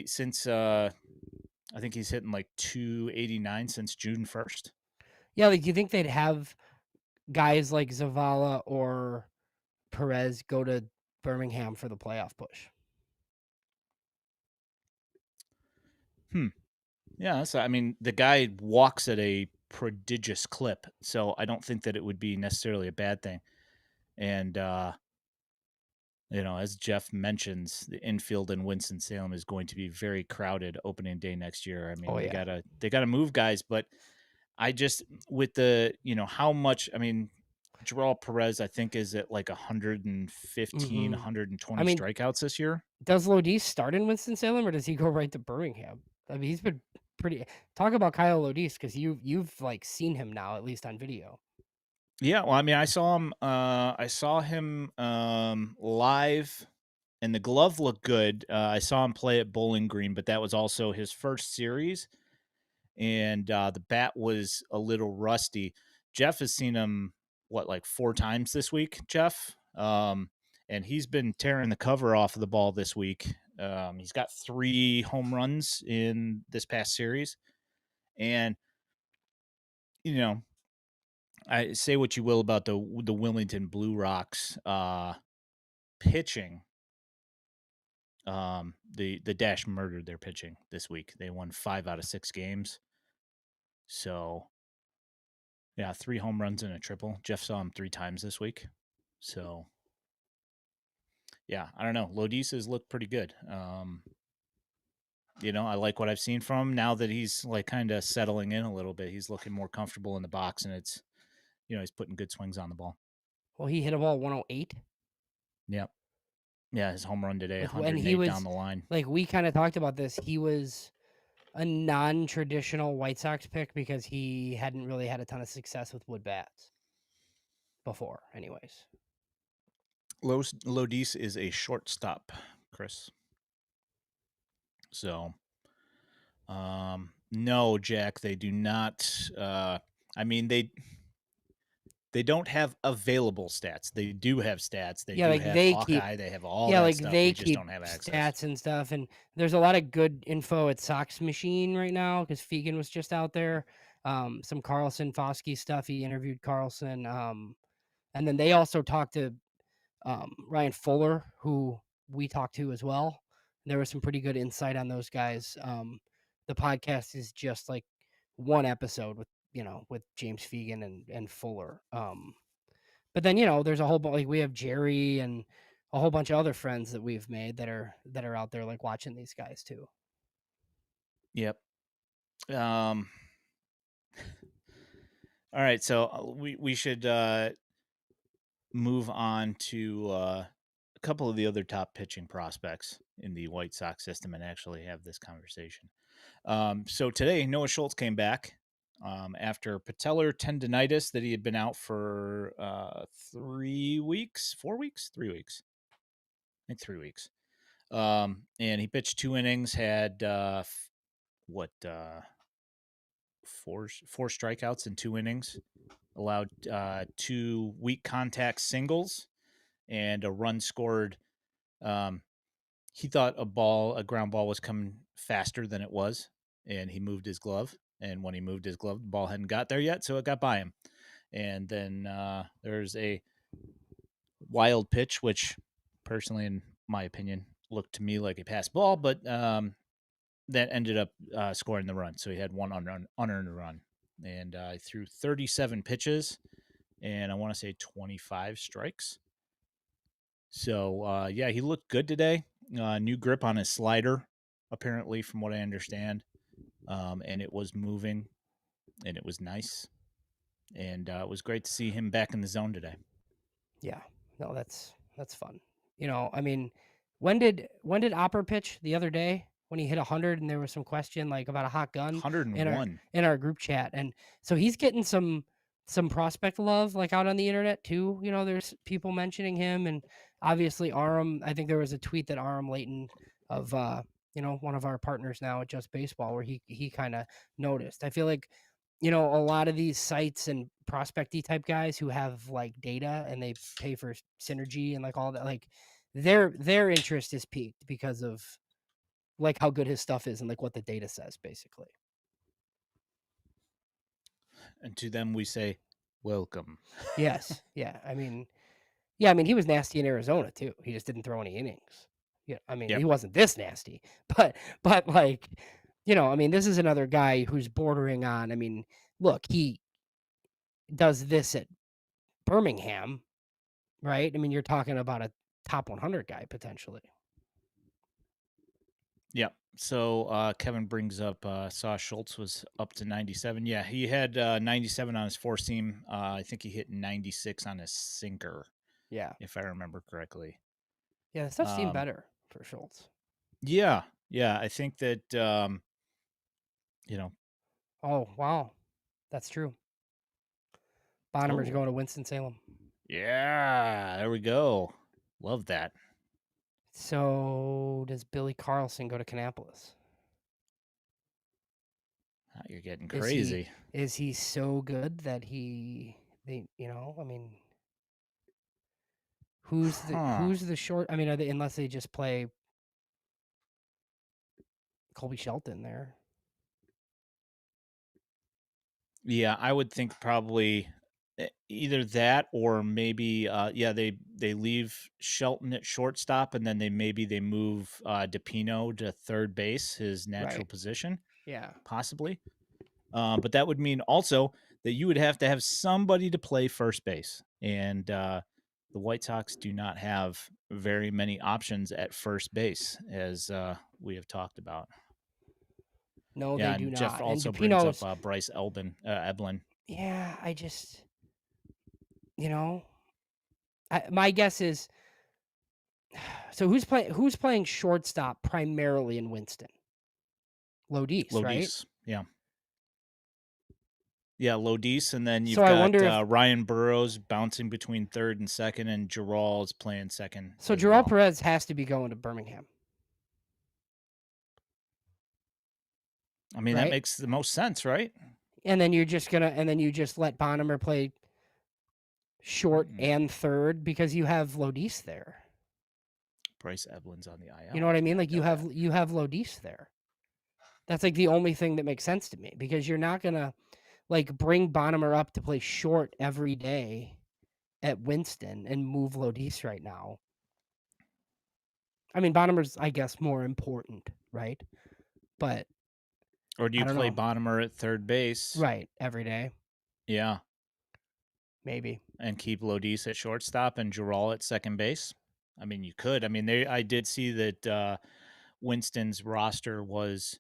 since I think he's hitting like 289 since June 1st. Yeah, like, do you think they'd have guys like Zavala or Perez go to Birmingham for the playoff push? Hmm. Yeah, so I mean, the guy walks at a prodigious clip, so I don't think that it would be necessarily a bad thing. And as Jeff mentions, the infield in Winston Salem is going to be very crowded opening day next year. I mean, Oh, they yeah. gotta move guys, but I just with the how much I mean, Joel Perez I think is at like 115, Mhm. I 120 mean, strikeouts this year. does Lodi start in Winston-Salem, or does he go right to Birmingham? I mean, he's been pretty talk about Kyle Lodis, 'cause you've, like, seen him now, at least on video. Yeah, well, I mean, I saw him live and the glove looked good. I saw him play at Bowling Green, but that was also his first series, and the bat was a little rusty. Jeff has seen him what like 4 times this week, Jeff, and he's been tearing the cover off of the ball this week. He's got 3 home runs in this past series, and you know, I say what you will about the Wilmington Blue Rocks pitching. The Dash murdered their pitching this week. They won 5 out of 6 games. So yeah, 3 home runs and a triple. Jeff saw him 3 times this week. So yeah, I don't know. Lodisa's looked pretty good. I like what I've seen from him now that he's like kind of settling in a little bit. He's looking more comfortable in the box, and he's putting good swings on the ball. Well, he hit a ball 108 Yep. Yeah, his home run today, with when he 108 down was the line. like, we kinda talked about this, he was a non-traditional White Sox pick because he hadn't really had a ton of success with wood bats before anyways. Lodis is a shortstop, Chris. So, no, Jack, they do not. I mean, they don't have available stats. They do have stats. They Yeah, do like, have they keep Hawkeye. They have all yeah, that like, stuff. they We just keep don't have access. stats and stuff, and there's a lot of good info at Sox Machine right now because Fegan was just out there. Some Carlson Foskey stuff, he interviewed Carlson, and then they also talked to Ryan Fuller, who we talked to as well. There was some pretty good insight on those guys. The podcast is just like one episode with with James Fegan and Fuller. But then there's a whole bunch like we have Jerry and a whole bunch of other friends that we've made that are out there like watching these guys too. Yep. Um. All right. So we should move on to a couple of the other top pitching prospects in the White Sox system and actually have this conversation. So today, Noah Schultz came back after patellar tendonitis that he had been out for 3 weeks, 4 weeks, 3 weeks. I think 3 weeks. And he pitched 2 innings, had what four strikeouts in 2 innings, allowed 2 weak contact singles, and a run scored. Um, he thought a ground ball was coming faster than it was, and he moved his glove. And when he moved his glove, the ball hadn't got there yet, so it got by him. And then there's a wild pitch, which personally, in my opinion, looked to me like a pass ball, but that ended up scoring the run. So he had one unearned run. And I threw 37 pitches and I want to say 25 strikes. So, yeah, he looked good today. New grip on his slider, apparently, from what I understand. And it was moving and it was nice. And it was great to see him back in the zone today. Yeah. No, that's fun. I mean, when did Opper pitch the other day when he hit 100 and there was some question like about a hot gun in our 101. group chat, and so he's getting some prospect love like out on the internet too. There's people mentioning him, and obviously Aram. I think there was a tweet that Aram Layton of one of our partners now at Just Baseball where he kind of noticed. I feel like a lot of these sites and prospecty type guys who have like data and they pay for synergy and like all that, like their interest is peaked because of like how good his stuff is and like what the data says basically. And to them, we say, welcome. Yes. Yeah, he was nasty in Arizona too. He just didn't throw any innings. Yeah, he Yep. wasn't this nasty, but like, this is another guy who's bordering on. Look, he does this at Birmingham, right? You're talking about a top 100 guy potentially. Yep. So Kevin brings up Saw Schultz was up to 97. Yeah, he had 97 on his four seam. I think he hit 96 on his sinker, Yeah. if I remember correctly. Yeah, the stuff seemed Um, better for Schultz. yeah, yeah. I think that you know. Oh, wow. That's true. Bonnemer's Oh, going to Winston-Salem. yeah. There we go. Love that. So does Billy Carlson go to Kannapolis? You're getting Is he crazy. is he so good that they Huh. who's the short are they, unless they just play Colby Shelton there. Yeah, I would think probably either that or maybe yeah, they leave Shelton at shortstop and then they move DePino to third base, his natural Right. position, Yeah. possibly. But that would mean also that you would have to have somebody to play first base. And the White Sox do not have very many options at first base, as we have talked about. No, Yeah, they do and Jeff not. And also brings up DePino's, Bryce Eblin. yeah, I just, you know, my guess is, so who's playing shortstop primarily in Winston? Lodis, right? Lodis. Yeah. Yeah, Lodis, and then So you've I got wonder if Ryan Burrows bouncing between third and second, and Gerald is playing second so as Gerald well. Perez has to be going to Birmingham, I mean, that right? makes the most sense, right? And then you just let Bonnemer play short Mm-mm. and third because you have Lodis there. Bryce Eblin's on the You know IL. what I I did mean? not Like know that. you have Lodis there. That's like the only thing that makes sense to me because you're not gonna like bring Bonnemer up to play short every day at Winston and move Lodis right now. Bonnemer's, I guess, more important, right? But Or do I you don't play know. Bonnemer at third base? Right, every day, Yeah, maybe. and keep Lodis at shortstop and Gerald at second base? I mean, you could. I mean, I did see that Winston's roster was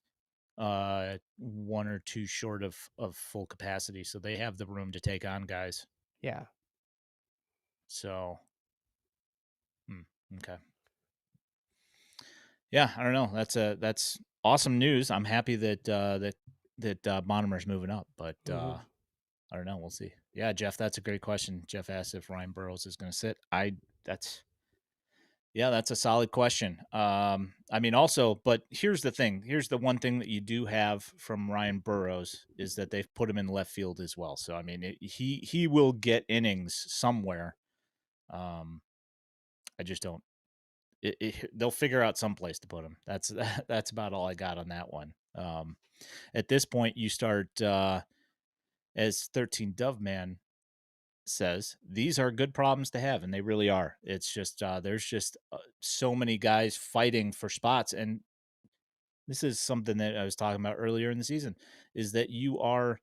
one or two short of full capacity, so they have the room to take on guys. Yeah. So, okay. Yeah, I don't know. That's awesome news. I'm happy that Bonnemer's moving up, but Hmm. I don't know. We'll see. Yeah, Jeff, that's a great question. Jeff asked if Ryan Burrows is going to sit. That's yeah, that's a solid question. I mean, also, but here's the thing. Here's the one thing that you do have from Ryan Burrows is that they've put him in left field as well. So I mean, he will get innings somewhere. Um, I just don't. They'll figure out some place to put him. That's about all I got on that one. At this point, you start as 13 Dove Man says, these are good problems to have, and they really are. It's just there's just so many guys fighting for spots, and this is something that I was talking about earlier in the season, is that you are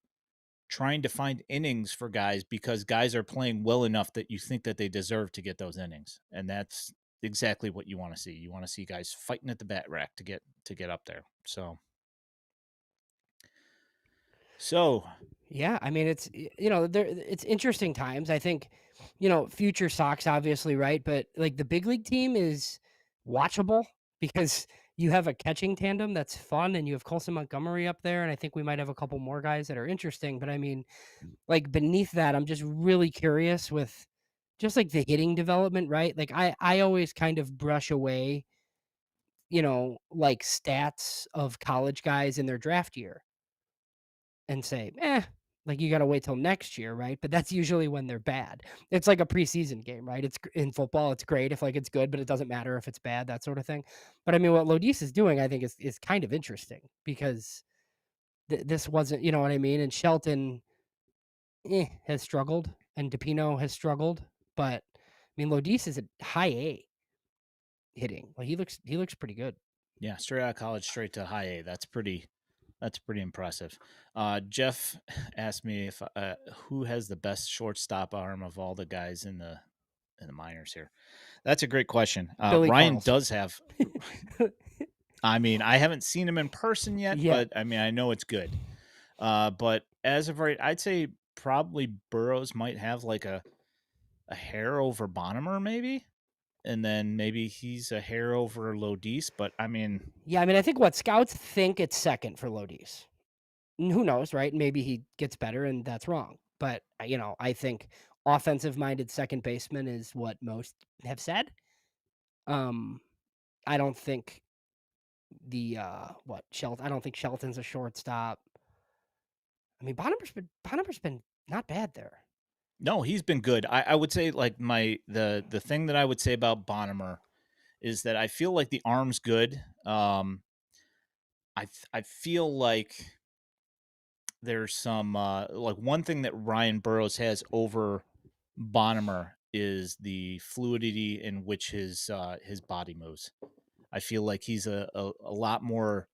trying to find innings for guys because guys are playing well enough that you think that they deserve to get those innings, and that's exactly what you want to see. You want to see guys fighting at the bat rack to get up there. So Yeah, it's interesting times. I think, FutureSox obviously, right? But like the big league team is watchable because you have a catching tandem that's fun, and you have Colson Montgomery up there, and I think we might have a couple more guys that are interesting. But I mean, like beneath that, I'm just really curious with just like the hitting development, right? Like I always kind of brush away, like stats of college guys in their draft year and say, like you got to wait till next year, right? But that's usually when they're bad. It's like a preseason game, right? In football, it's great if like it's good, but it doesn't matter if it's bad, that sort of thing. But I mean, what Lodis is doing, I think, is kind of interesting because this wasn't, you know what I mean? And Shelton has struggled, and DePino has struggled, but I mean, Lodis is a high A hitting. Like he looks pretty good. Yeah, straight out of college, straight to high A. That's pretty impressive. Jeff asked me if who has the best shortstop arm of all the guys in the minors here. That's a great question. Billy Ryan Carlson. does have. I mean, I haven't seen him in person yet, Yeah. but I mean, I know it's good. But as of right, I'd say probably Burrows might have like a hair over Bonnemer, maybe, and then maybe he's a hair over Lodis. But I mean, Yeah, I mean, I think what scouts think it's second for Lodis. Who knows, right? Maybe he gets better and that's wrong. But, I think offensive-minded second baseman is what most have said. Um, I don't think I don't think Shelton's a shortstop. I mean, Bonnemer's been not bad there. no, he's been good. I would say like the thing that I would say about Bonnemer is that I feel like the arm's good. I feel like there's some like one thing that Ryan Burrows has over Bonnemer is the fluidity in which his body moves. I feel like he's a lot more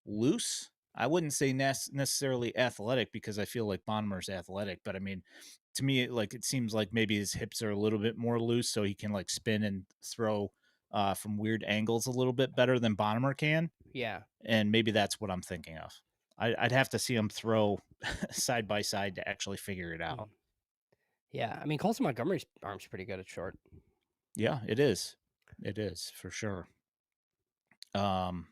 loose. I wouldn't say necessarily athletic because I feel like Bonnemer's athletic, but I mean, to me, like it seems like maybe his hips are a little bit more loose, so he can like spin and throw from weird angles a little bit better than Bonnemer can, Yeah. and maybe that's what I'm thinking of. I'd have to see him throw side by side to actually figure it Mm. out. Yeah, I mean, Colson Montgomery's arm's pretty good at short. Yeah, it is for sure. Um,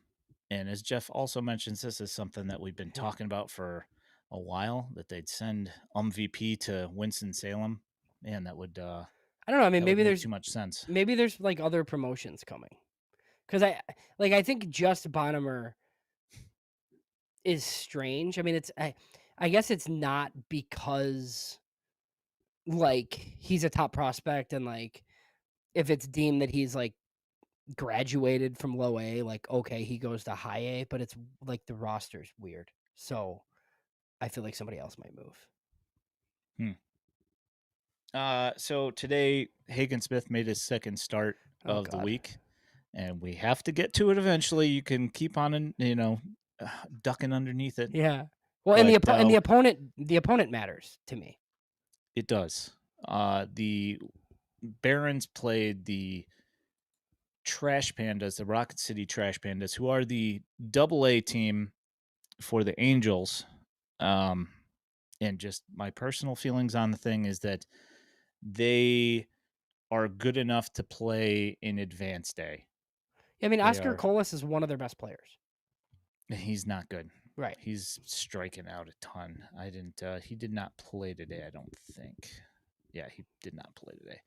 and as Jeff also mentions, this is something that we've been Yeah. talking about for a while, that they'd send VP to Winston Salem. Man, I don't know, I mean, that would make too much sense. maybe there's, like, other promotions coming. 'Cause I think just Bonhomer is strange. I mean, I guess it's not because, like, he's a top prospect and, like, if it's deemed that he's, like, graduated from low A, like, okay, he goes to high A, but it's, like, the roster's weird. So, I feel like somebody else might move. Hmm. So today, Hagen Smith made his second start Oh of the god. week, and we have to get to it eventually. You can keep on, ducking underneath it, Yeah. Well, and but the opponent matters to me. it does. The Barons played the Trash Pandas, the Rocket City Trash Pandas, who are the double A team for the Angels. Um, and just my personal feelings on the thing is that they are good enough to play in advanced day. I mean, They Oscar are, Colas is one of their best players. he's not good. Right. He's striking out a ton. He did not play today, I don't think. Yeah, he did not play today.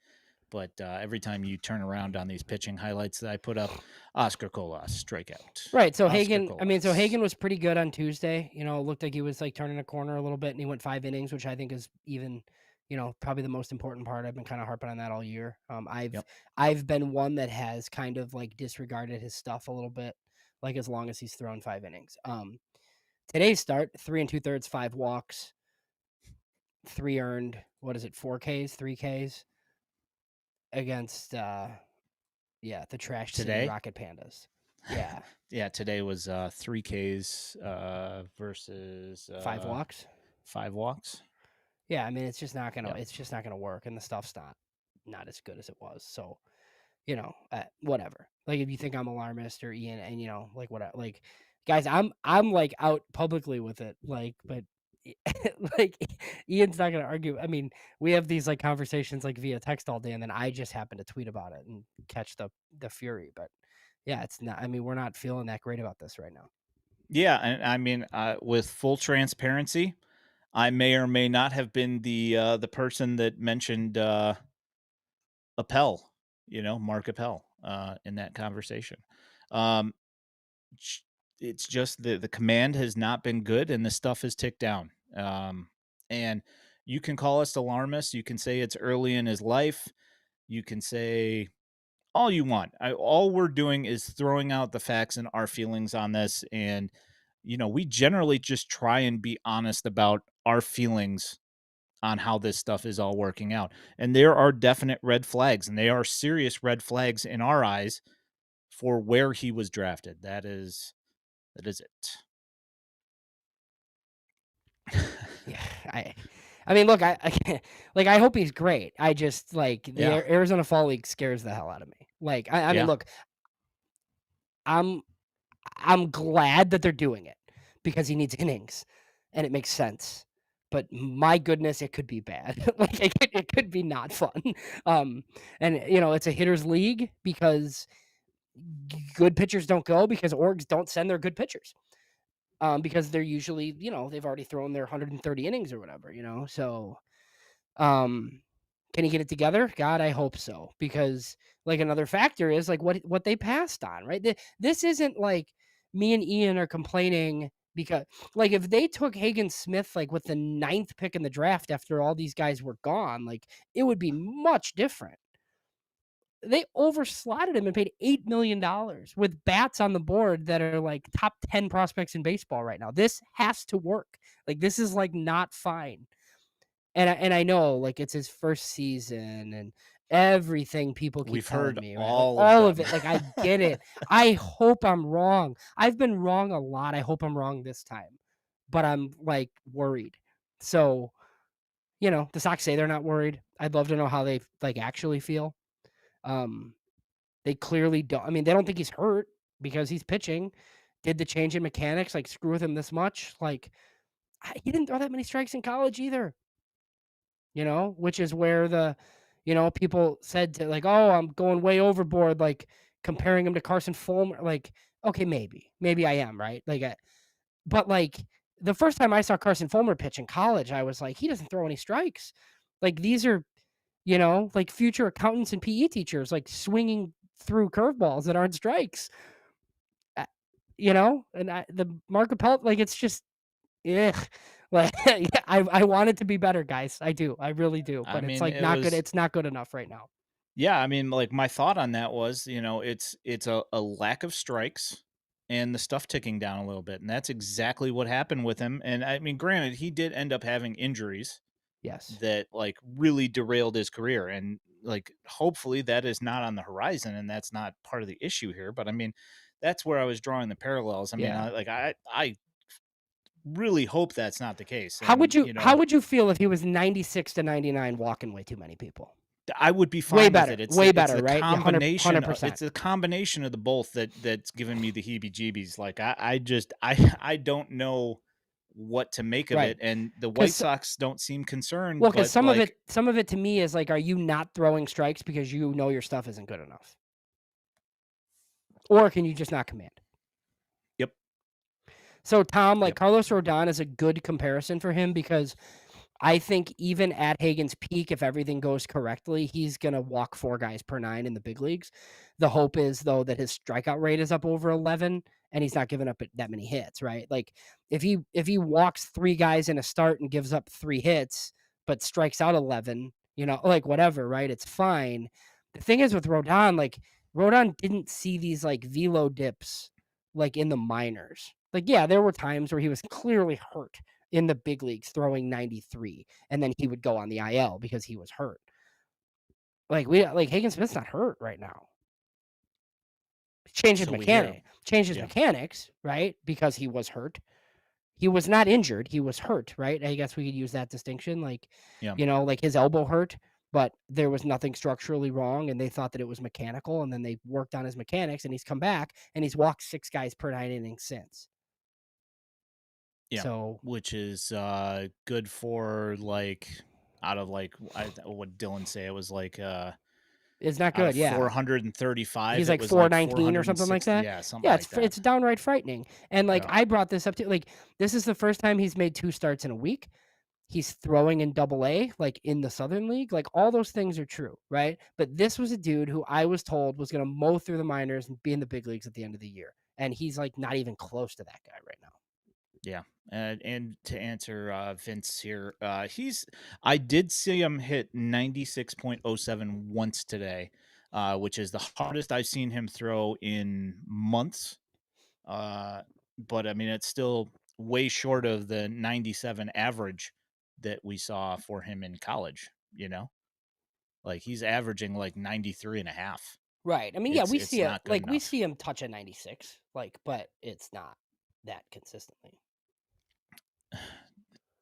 But every time you turn around on these pitching highlights that I put up, Oscar Colas, strikeout. Right, so Oscar Hagen Colas. was pretty good on Tuesday, it looked like he was, like, turning a corner a little bit, and he went 5 innings, which I think is even, probably the most important part. I've been kinda harping on that all year. Yep. I've been one that has kind of, like, disregarded his stuff a little bit, like, as long as he's thrown 5 innings. Today's start, 3 and 2/3, 5 walks, 3 earned, what is it, 4 Ks, 3 Ks against, yeah, the Trash City Today, Rocket Pandas. Yeah, yeah, today was 3 Ks versus 5 walks. 5 walks. Yeah, I mean, Yep. it's just not gonna work, and the stuff's not as good as it was. So, whatever. Like, if you think I'm alarmist or Ian, and like what, like, guys, I'm like out publicly with it, like, but like Ian's not gonna argue. I mean, we have these conversations via text all day, and then I just happen to tweet about it and catch the fury. But Yeah, it's not. I mean, we're not feeling that great about this right now. Yeah, and I mean, with full transparency, I may or may not have been the person that mentioned Appel, Mark Appel, in that conversation. Um, j- it's just the command has not been good, and the stuff has ticked down. And you can call us alarmists. You can say it's early in his life. You can say all you want. All we're doing is throwing out the facts and our feelings on this. And, we generally just try and be honest about our feelings on how this stuff is all working out. And there are definite red flags, and they are serious red flags in our eyes for where he was drafted. That is it. Yeah, I mean, look, I like, I hope he's great. I just like the Yeah. Arizona Fall League scares the hell out of me. Like, I mean, Yeah. look, I'm I'm glad that they're doing it because he needs innings, and it makes sense. But my goodness, it could be bad. Like it could be not fun. Um, and it's a hitters league because good pitchers don't go because orgs don't send their good pitchers. Because they're usually, they've already thrown their 130 innings or whatever, So, um, can he get it together? God, I hope so. Because like another factor is like what they passed on, right? This isn't like me and Ian are complaining because like if they took Hagen Smith like with the ninth pick in the draft after all these guys were gone, like it would be much different. They overslotted him and paid $8 million with bats on the board that are like top 10 prospects in baseball right now. This has to work. Like this is like not fine. And I know like it's his first season and everything people keep We've telling heard me, right? Like all of all of them. it. Like I get it. I hope I'm wrong. I've been wrong a lot. I hope I'm wrong this time. But I'm like worried. So, the Sox say they're not worried. I'd love to know how they like actually feel. Um they clearly don't. I mean, they don't think he's hurt because he's pitching. Did the change in mechanics like screw with him this much? Like he didn't throw that many strikes in college either. Which is where people said to like, oh, I'm going way overboard, like comparing him to Carson Fulmer. Like, okay, maybe I am right. Like, but like the first time I saw Carson Fulmer pitch in college, I was like, he doesn't throw any strikes. Like these are like future accountants and PE teachers, like swinging through curveballs that aren't strikes. Uh, and the Mark Appelt, like it's just, ugh. Like yeah, I want it to be better, guys. I do, I really do. I But it's mean, like it not good. was It's not good enough right now. yeah, I mean, like my thought on that was, it's a lack of strikes and the stuff ticking down a little bit. And that's exactly what happened with him. And I mean, granted, he did end up having injuries Yes. that like really derailed his career. And like hopefully that is not on the horizon and that's not part of the issue here. But I mean, that's where I was drawing the parallels. I mean, Yeah. I really hope that's not the case. How would And, you how would you feel if he was 96 to 99 walking way too many people? I would be fine with it. Way It's better, the right? Yeah, 100 combination100%. it's a combination of the both that's given me the heebie-jeebies. Like, I just I don't know what to make of Right. it, and the White Because Sox don't seem concerned, well, because but, some of it like some of it to me is like, are you not throwing strikes because you know your stuff isn't good enough? Or can you just not command? yep, So Tom, like yep, Carlos Rodon is a good comparison for him because I think even at Hagen's peak, if everything goes correctly, he's gonna walk 4 guys per nine in the big leagues. The hope is though that his strikeout rate is up over 11 and he's not giving up that many hits, right? Like if he walks 3 guys in a start and gives up 3 hits, but strikes out 11, like whatever, right? It's fine. The thing is with Rodon, like Rodon didn't see these like velo dips like in the minors. Like, yeah, there were times where he was clearly hurt in the big leagues throwing 93 and then he would go on the IL because he was hurt. Like Hagen Smith's not hurt right now. so we hear. Changed his Yeah, mechanics, right? Because he was hurt. He was not injured, he was hurt, right? I guess we could use that distinction like, yeah, like his elbow hurt, but there was nothing structurally wrong and they thought that it was mechanical and then they worked on his mechanics and he's come back and he's walked 6 guys per 9 innings since. yeah, So, which is, good for, like out of, like, what Dylan say? It was like, It's not out of good, yeah. 435, He's it like was like 419 or something like 460. that. Yeah, something Yeah, like that. it's downright frightening, and, like, Yeah. I brought this up to like, this is the first time he's made 2 starts in a week. He's throwing in double A, like, in the Southern League, like, all those things are true, right? But this was a dude who I was told was gonna mow through the minors and be in the big leagues at the end of the year, and he's, like, not even close to that guy right now. Yeah. And to answer Vince here, I did see him hit 96.07 once today, which is the hardest I've seen him throw in months. Uh, but I mean, it's still way short of the 97 average that we saw for him in college, you know? Like he's averaging like 93 and a half. Right, I mean, yeah, It's not good we enough. see him touch a 96, like, but it's not that consistently.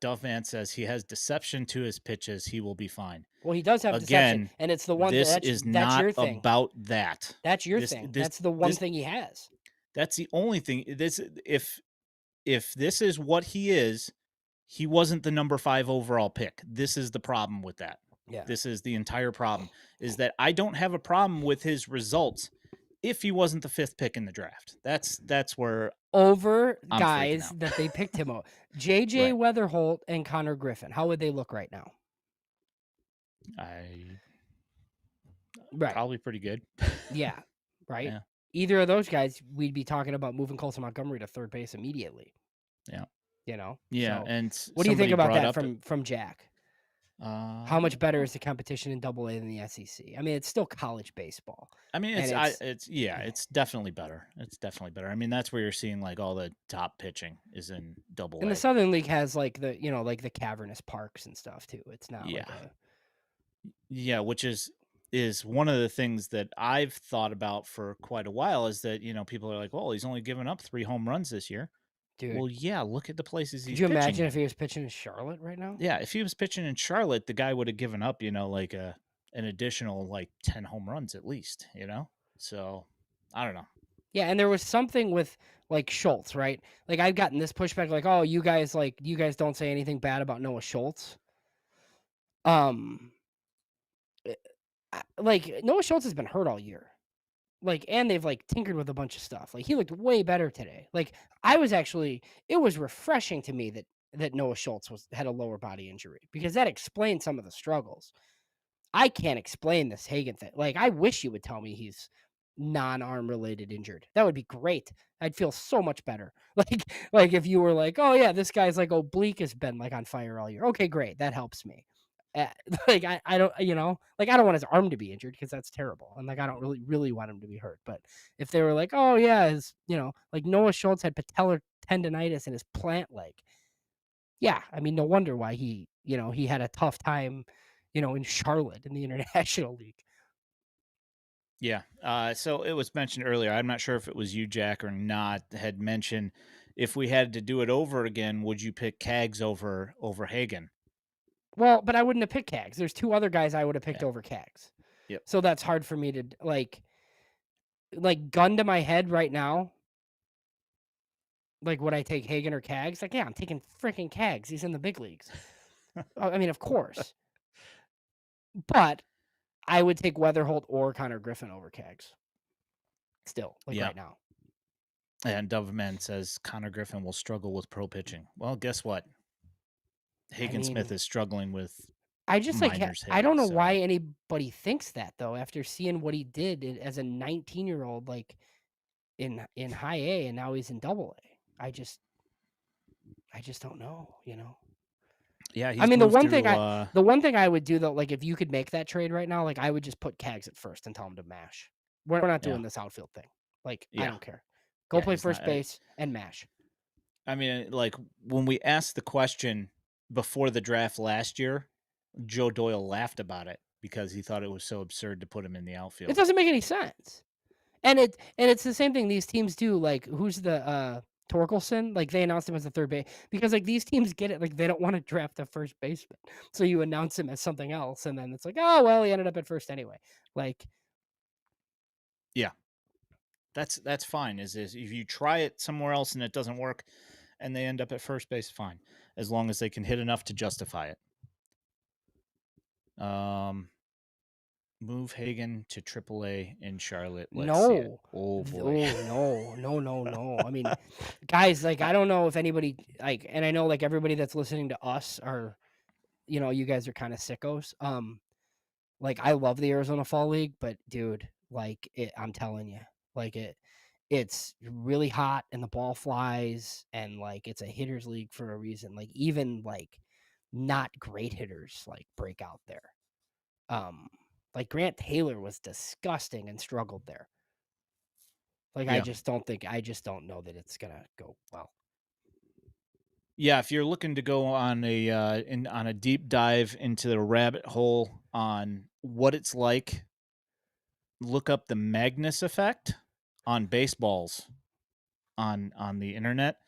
Duffman says he has deception to his pitches. He will be fine. Well, he does have deception, Again, and it's the one this is that's not your thing. about that. That's your This thing. this That's the one this thing he has. that's the only thing. This if this is what he wasn't the number 5 overall pick. This is the problem with that. Yeah. This is the entire problem is that I don't have a problem with his results if he wasn't the 5th pick in the draft. That's where Over I'm freaking guys out. that they picked him out. JJ Right. Weatherholt and Connor Griffin. How would they look right now? I Right. probably pretty good. Yeah. Right. Yeah. Either of those guys, we'd be talking about moving Colson Montgomery to third base immediately. Yeah. You know. Yeah, So, and what do you think somebody about brought that up from Jack? How uh much better is the competition in Double A than the SEC? I mean, it's still college baseball, I mean, and it's it's yeah, it's definitely better. It's definitely better. I mean, that's where you're seeing like all the top pitching is in double and the A. Southern League has like like the cavernous parks and stuff too. It's not Yeah. like a Yeah, which is one of the things that I've thought about for quite a while is that, people are like, "Well, he's only given up 3 home runs this year." dude. Well, yeah, look at the places Could he's you pitching imagine if in. he was pitching in Charlotte right now? Yeah, if he was pitching in Charlotte, the guy would have given up, like an additional like 10 home runs at least. So, I don't know. Yeah, and there was something with like Schultz, right? Like I've gotten this pushback, like, oh, you guys don't say anything bad about Noah Schultz. Um, like Noah Schultz has been hurt all year. Like, and they've like tinkered with a bunch of stuff. Like he looked way better today. Like it was refreshing to me that Noah Schultz had a lower body injury because that explained some of the struggles. I can't explain this Hagen thing. Like, I wish you would tell me he's non-arm related injured. That would be great. I'd feel so much better. Like if you were like, "Oh yeah, this guy's like oblique has been like on fire all year." Okay, great. That helps me. Uh, like I don't, like I don't want his arm to be injured because that's terrible. And like I don't really want him to be hurt. But if they were like, "Oh yeah, like Noah Schultz had patellar tendonitis in his plant leg." Yeah, I mean, no wonder why he had a tough time, in Charlotte in the International League. Yeah. So it was mentioned earlier. I'm not sure if it was you, Jack, or not. Had mentioned if we had to do it over again, would you pick Cags over Hagen? Well, but I wouldn't have picked Cags. There's 2 other guys I would have picked Yeah. over Cags. Yep. So that's hard for me to like gun to my head right now. Like, would I take Hagen or Cags? Like, yeah, I'm taking freaking Cags. He's in the big leagues. I mean, of course. But I would take Weatherholt or Connor Griffin over Cags. Still, like Yeah. right now. And Doveman says Connor Griffin will struggle with pro pitching. Well, guess what? I Hagen Smith mean, is struggling with I just minors I hitting. don't know why So anybody thinks that though after seeing what he did as a 19-year-old like in high A and now he's in double A. I just don't know. yeah, I he's mean, moved through. the one thing I would do though, like if you could make that trade right now, like I would just put Cags at first and tell him to mash. We're not Yeah, doing this outfield thing. Like I yeah, don't care. Go yeah. play He's first not. base and mash. I mean, like when we asked the question before the draft last year, Joe Doyle laughed about it because he thought it was so absurd to put him in the It outfield. doesn't make any sense. And it's the same thing these teams do. Like who's the Torkelson? Like they announced him as a third base because like these teams get it. Like they don't want to draft a first baseman, so you announce him as something else, and then it's like, oh well, he ended up at first anyway. Like Yeah, that's fine. Is if you try it somewhere else and it doesn't work, and they end up at first base, fine, as long as they can hit enough to justify it. Move Hagen to AAA in Charlotte. Let's see it. No. Oh boy. Oh, no. No, no, no. I mean, guys, like, I, I don't know if anybody, like, and I know, like, everybody that's listening to us are, you guys are kinda sickos. Like, I love the Arizona Fall League, but dude, like, I'm telling you, like, it's really hot and the ball flies, and, like, it's a hitters league for a reason. Like, even, like, not great hitters, like, break out there. Um, like, Grant Taylor was disgusting and struggled there. Like, yeah. I just don't know that it's gonna go well. Yeah, if you're looking to go on a deep dive into the rabbit hole on what it's like, look up the Magnus effect on baseballs on the internet,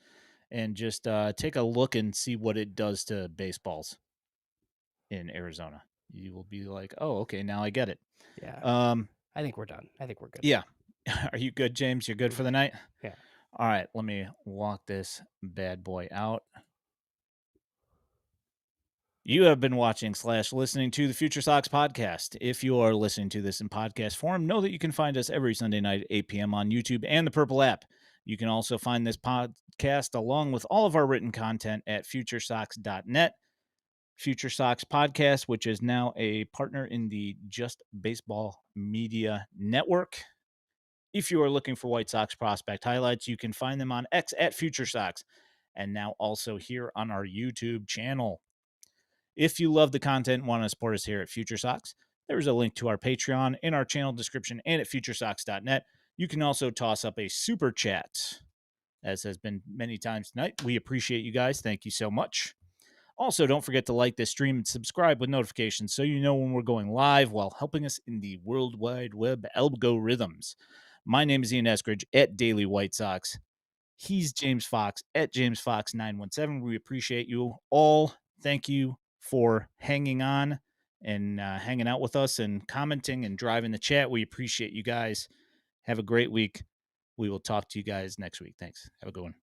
and just take a look and see what it does to baseballs in Arizona. You will be like, "Oh, okay, now I get it." Yeah, Um, I think we're done. I think we're good. yeah. Are you good, James? You're good for the Mhm. night? Yeah. All right, let me walk this bad boy out. You have been watching slash listening to the Future Sox podcast. If you are listening to this in podcast form, know that you can find us every Sunday night at 8 p.m. on YouTube and the Purple app. You can also find this podcast along with all of our written content at futuresox.net. Future Sox podcast, which is now a partner in the Just Baseball Media Network. If you are looking for White Sox prospect highlights, you can find them on X at Future Sox and now also here on our YouTube channel. If you love the content and want to support us here at Future Sox, there's a link to our Patreon in our channel description and at futuresox.net. You can also toss up a super chat, as has been many times tonight. We appreciate you guys. Thank you so much. Also, don't forget to like this stream and subscribe with notifications so you know when we're going live while helping us in the World Wide Web algorithms. My name is Ian Eskridge at Daily White Sox. He's James Fox at James Fox 917. We appreciate you all. Thank you for hanging on and hanging out with us and commenting and driving the chat. We appreciate you guys. Have a great week. We will talk to you guys next week. Thanks. Have a good one.